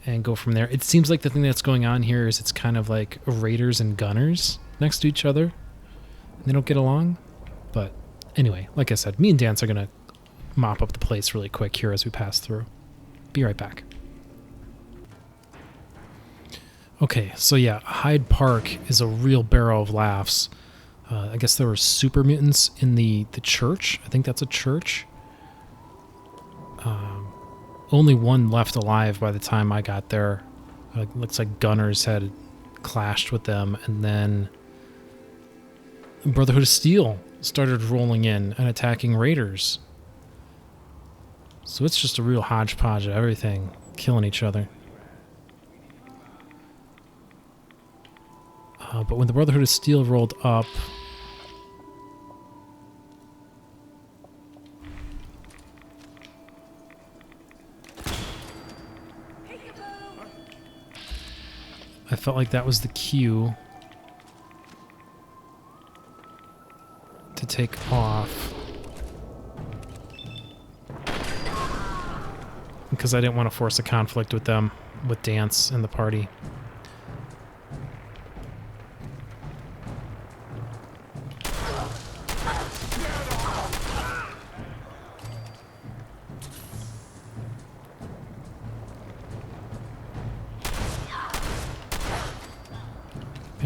and go from there. It seems like the thing that's going on here is it's kind of like raiders and gunners next to each other. They don't get along. But anyway, like I said, me and Danse are going to mop up the place really quick here as we pass through. Be right back. Okay, so yeah, Hyde Park is a real barrel of laughs. I guess there were super mutants in the church. I think that's a church. Only one left alive by the time I got there. Looks like gunners had clashed with them, and then Brotherhood of Steel started rolling in and attacking raiders. So it's just a real hodgepodge of everything, killing each other. But when the Brotherhood of Steel rolled up, I felt like that was the cue to take off. Because I didn't want to force a conflict with them, with Danse and the party.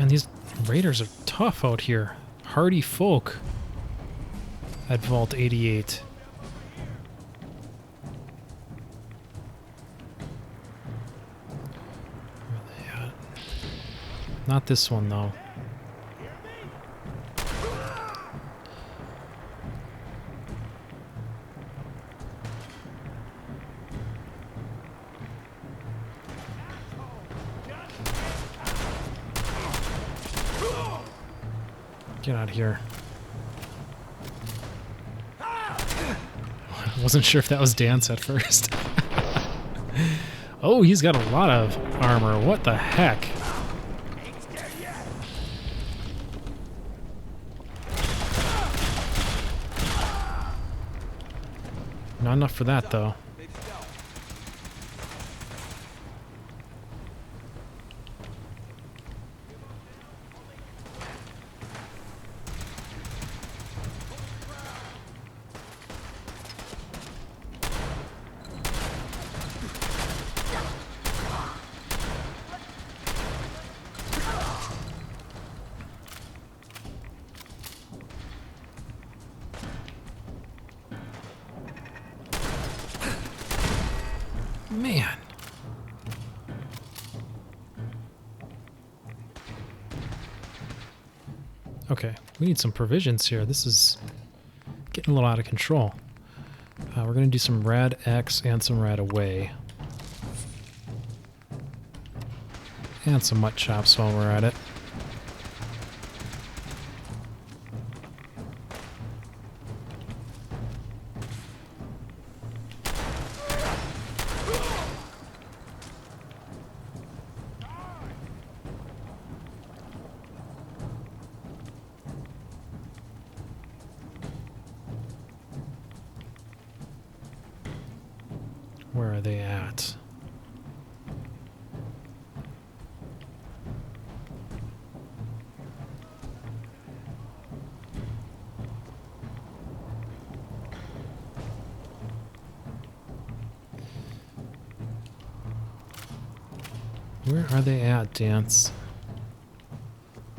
Man, these raiders are tough out here. Hardy folk at Vault 88. Where are they at? Not this one, though. Get out of here. I wasn't sure if that was Danse at first. Oh, he's got a lot of armor. What the heck? Not enough for that, though. Man. Okay, we need some provisions here. This is getting a little out of control. We're going to do some rad X and some rad away. And some mutt chops while we're at it. Where are they at? Where are they at, Danse?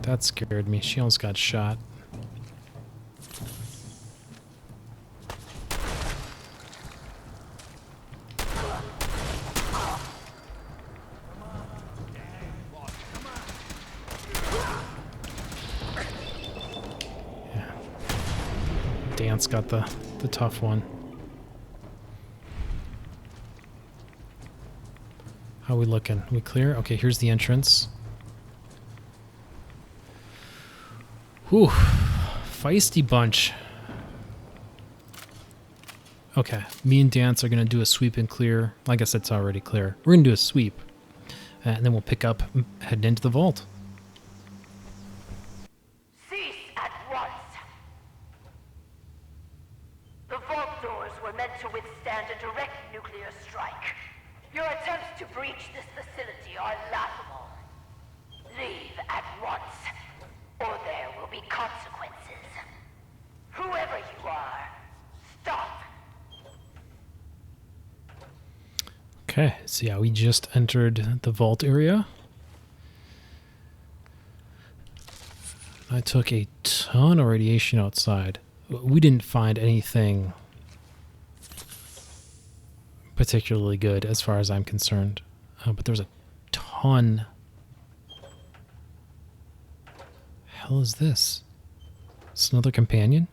That scared me. She almost got shot. Danse got the tough one. How are we looking? We clear? Okay, here's the entrance. Whew. Feisty bunch. Okay, me and Danse are going to do a sweep and clear. I guess it's already clear. We're going to do a sweep. And then we'll pick up, heading into the vault. Cease at once. The vault doors were meant to withstand a direct nuclear strike. Your attempts to breach this facility are laughable. Leave at once, or there will be consequences. Whoever you are, stop. Okay, so yeah, we just entered the vault area. I took a ton of radiation outside. We didn't find anything particularly good as far as I'm concerned. But there's a ton. Hell is this? It's another companion?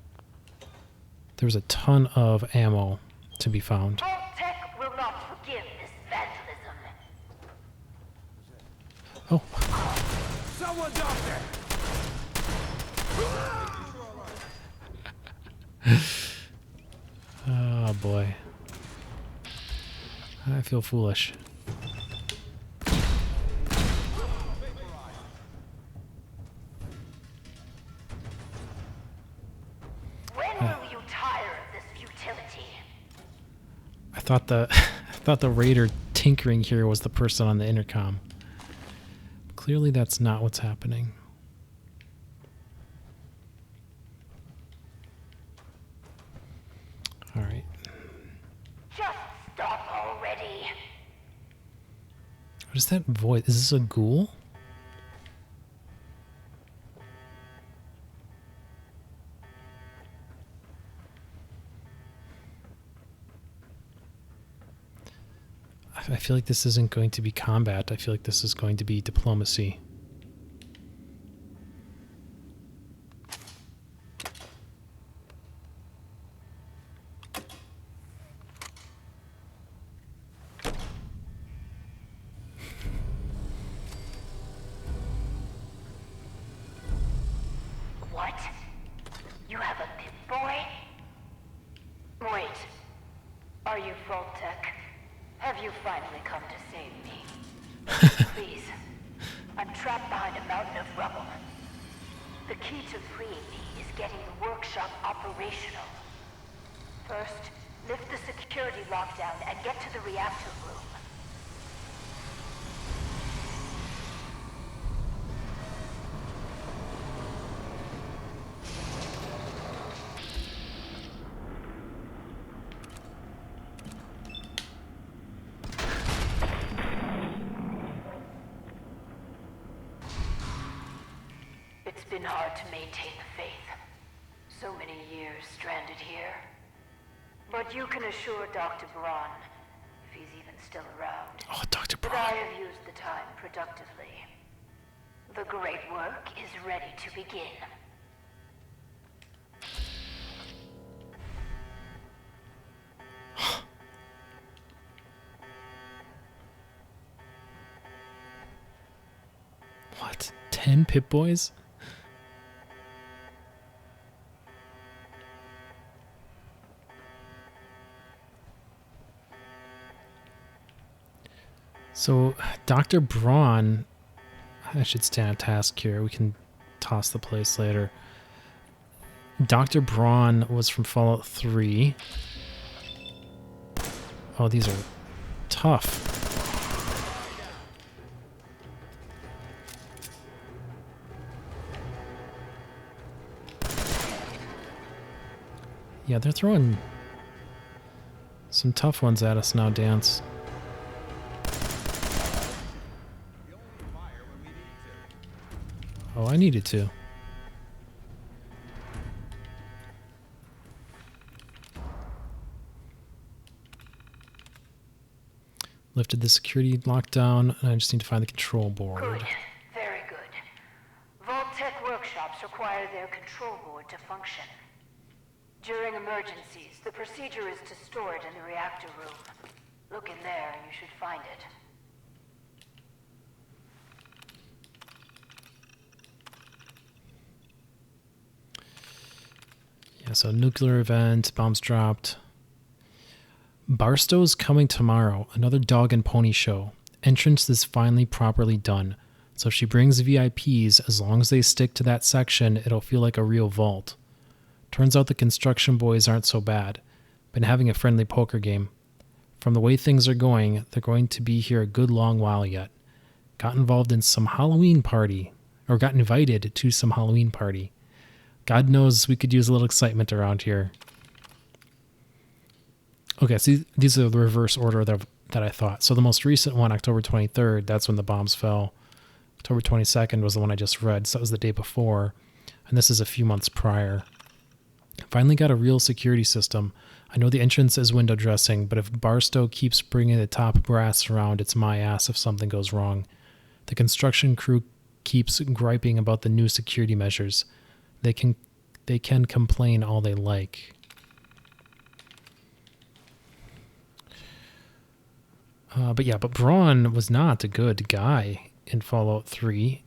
There's a ton of ammo to be found. Tech will not forgive this vandalism. Oh. Someone's out there! Oh boy. I feel foolish. When will you tire of this futility? I thought the raider tinkering here was the person on the intercom. Clearly that's not what's happening. All right. Just stop already. What is that voice? Is this a ghoul? I feel like this isn't going to be combat. I feel like this is going to be diplomacy. What? You have a Pip-Boy? Wait. Are you Vault-Tec? Have you finally come to save me? Please. I'm trapped behind a mountain of rubble. The key to freeing me is getting the workshop operational. First, lift the security lockdown and get to the reactor room. It's been hard to maintain the faith. So many years stranded here. But you can assure Dr. Braun, if he's even still around, that I have used the time productively. The great work is ready to begin. What? 10 Pip-Boys? So, Dr. Braun, I should stand a task here. We can toss the place later. Dr. Braun was from Fallout 3. Oh, these are tough. Yeah, they're throwing some tough ones at us now, Danse. Oh, I needed to. Lifted the security lockdown, and I just need to find the control board. Good. Very good. Vault-Tec workshops require their control board to function. During emergencies, the procedure is to store it in the reactor room. Look in there and you should find it. Yeah, so nuclear event, bombs dropped. Barstow's coming tomorrow, another dog and pony show. Entrance is finally properly done. So if she brings VIPs, as long as they stick to that section, it'll feel like a real vault. Turns out the construction boys aren't so bad. Been having a friendly poker game. From the way things are going, they're going to be here a good long while yet. Got involved in some Halloween party, or got invited to some Halloween party. God knows we could use a little excitement around here. Okay, see, these are the reverse order that I thought. So the most recent one, October 23rd, that's when the bombs fell. October 22nd was the one I just read, so that was the day before. And this is a few months prior. Finally got a real security system. I know the entrance is window dressing, but if Barstow keeps bringing the top brass around, it's my ass if something goes wrong. The construction crew keeps griping about the new security measures. They can complain all they like. But Braun was not a good guy in Fallout 3.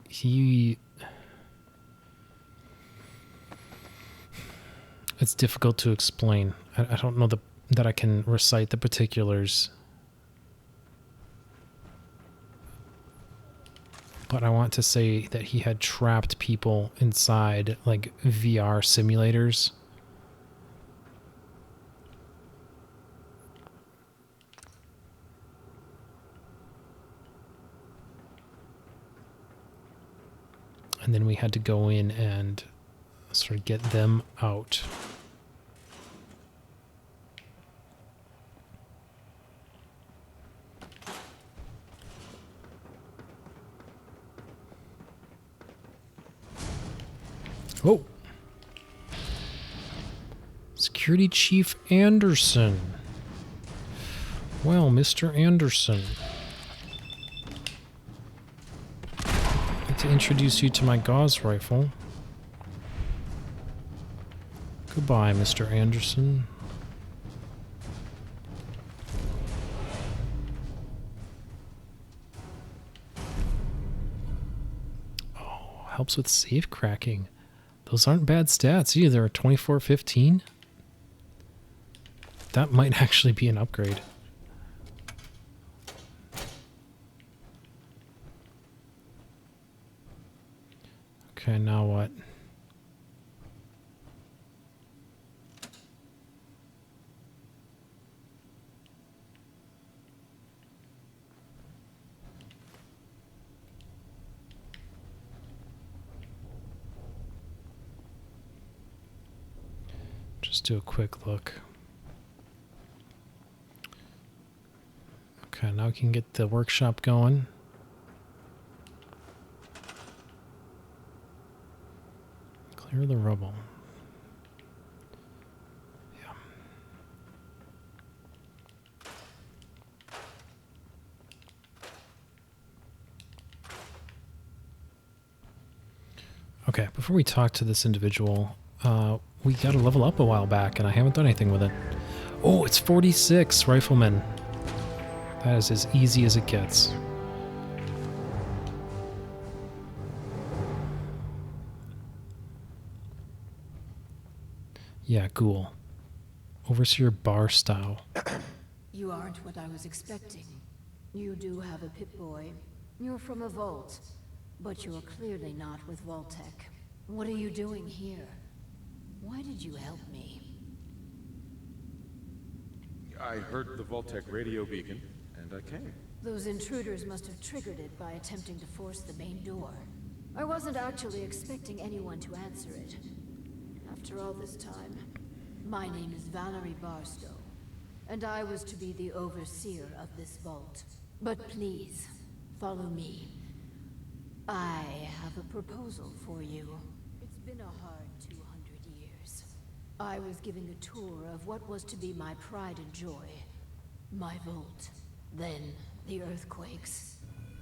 It's difficult to explain. I don't know that I can recite the particulars. But I want to say that he had trapped people inside, like, VR simulators. And then we had to go in and sort of get them out. Oh! Security Chief Anderson. Well, Mr. Anderson, I'd like to introduce you to my Gauss rifle. Goodbye, Mr. Anderson. Oh, helps with safe cracking. Those aren't bad stats either. 2415? That might actually be an upgrade. Okay, now what? Just do a quick look. Okay, now we can get the workshop going. Clear the rubble. Yeah. Okay, before we talk to this individual, we got to level up a while back, and I haven't done anything with it. Oh, it's 46, Rifleman. That is as easy as it gets. Yeah, Ghoul. Overseer Barstow. You aren't what I was expecting. You do have a Pip-Boy. You're from a vault. But you're clearly not with Vault-Tec. What are you doing here? Why did you help me? I heard the Vault-Tec radio beacon, and I came. Those intruders must have triggered it by attempting to force the main door. I wasn't actually expecting anyone to answer it. After all this time, my name is Valerie Barstow, and I was to be the overseer of this vault. But please, follow me. I have a proposal for you. It's been a hard 200 years. I was giving a tour of what was to be my pride and joy. My vault. Then, the earthquakes.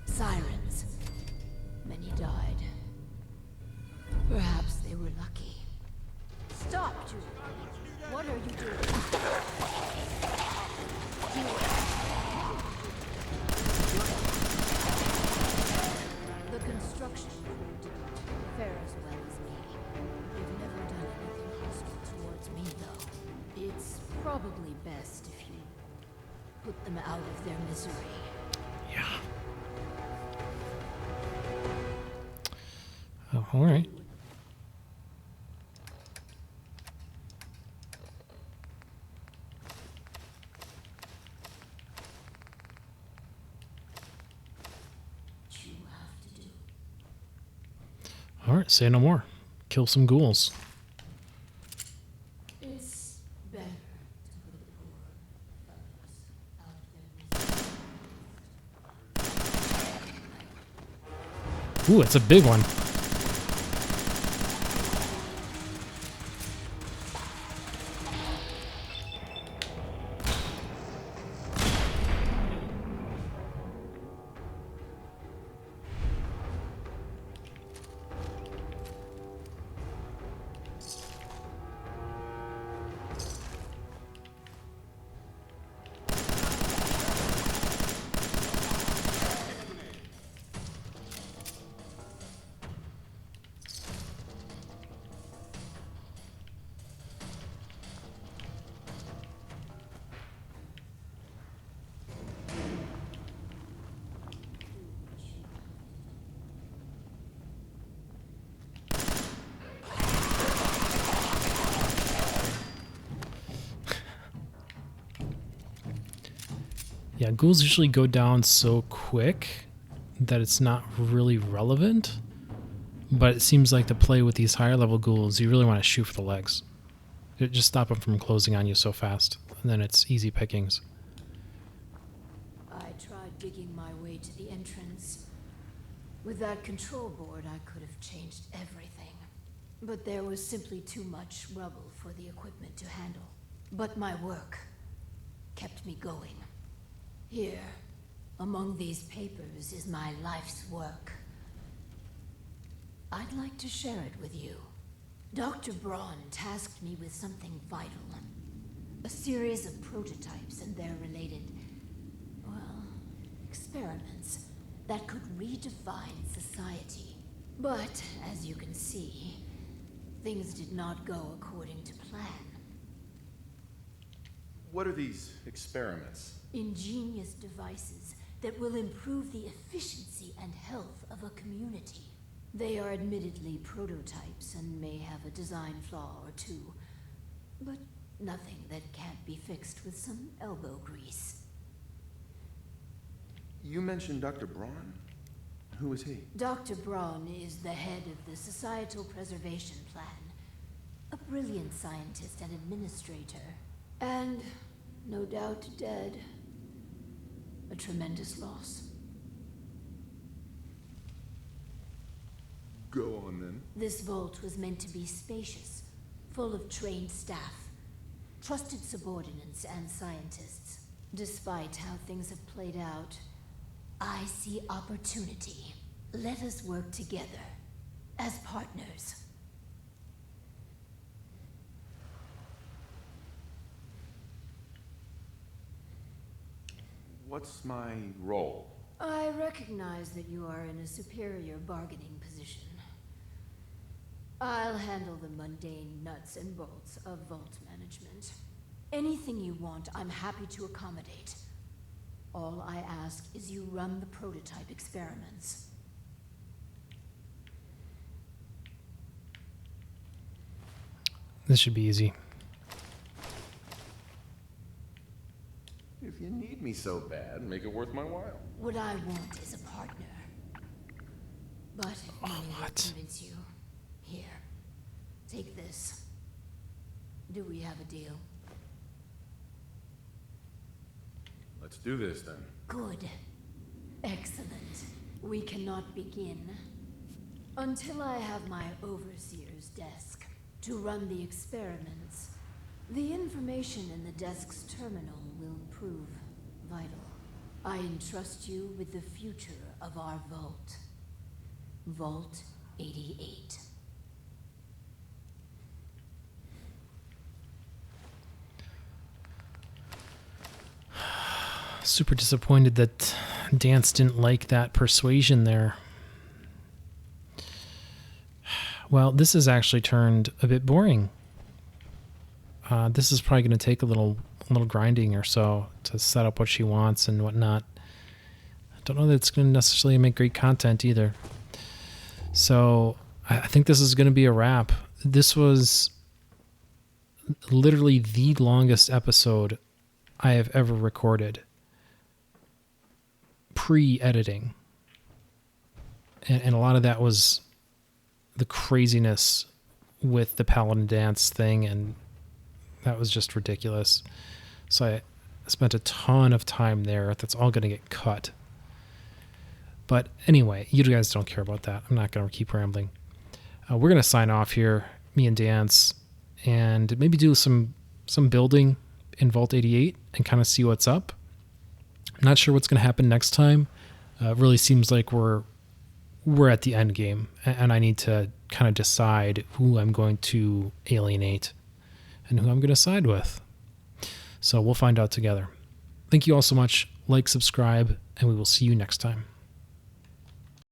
Sirens. Many died. Perhaps they were lucky. Stop, Julie! What are you doing? The construction crew didn't fare as well as me. They've never done anything hostile towards me, though. It's probably best if you put them out of their misery. Yeah. Oh, all right. All right, say no more. Kill some ghouls. It's better to put the poor fellows out of their misery. Ooh, it's a big one. Yeah, ghouls usually go down so quick that it's not really relevant. But it seems like to play with these higher level ghouls, you really want to shoot for the legs. It just stop them from closing on you so fast. And then it's easy pickings. I tried digging my way to the entrance. With that control board, I could have changed everything. But there was simply too much rubble for the equipment to handle. But my work kept me going. Here, among these papers is my life's work. I'd like to share it with you. Dr. Braun tasked me with something vital. A series of prototypes and their related, well, experiments that could redefine society. But, as you can see, things did not go according to plan. What are these experiments? Ingenious devices that will improve the efficiency and health of a community. They are admittedly prototypes and may have a design flaw or two, but nothing that can't be fixed with some elbow grease. You mentioned Dr. Braun? Who is he? Dr. Braun is the head of the Societal Preservation Plan. A brilliant scientist and administrator. And, no doubt, dead. A tremendous loss. Go on, then. This vault was meant to be spacious, full of trained staff, trusted subordinates and scientists. Despite how things have played out, I see opportunity. Let us work together, as partners. What's my role? I recognize that you are in a superior bargaining position. I'll handle the mundane nuts and bolts of vault management. Anything you want, I'm happy to accommodate. All I ask is you run the prototype experiments. This should be easy. If you need me so bad, make it worth my while. What I want is a partner. But money will convince you. Here, take this. Do we have a deal? Let's do this, then. Good. Excellent. We cannot begin until I have my overseer's desk to run the experiments. The information in the desk's terminal will prove vital. I entrust you with the future of our vault. Vault 88. Super disappointed that Danse didn't like that persuasion there. Well, this has actually turned a bit boring. This is probably going to take a little grinding or so to set up what she wants and whatnot. I don't know that it's going to necessarily make great content either. So I think this is going to be a wrap. This was literally the longest episode I have ever recorded, pre-editing. And a lot of that was the craziness with the Paladin Danse thing, and that was just ridiculous. So I spent a ton of time there. That's all going to get cut. But anyway, you guys don't care about that. I'm not going to keep rambling. We're going to sign off here, me and Danse, and maybe do some building in Vault 88 and kind of see what's up. I'm not sure what's going to happen next time. It really seems like we're at the end game, and I need to kind of decide who I'm going to alienate and who I'm going to side with. So we'll find out together. Thank you all so much. Like, subscribe, and we will see you next time.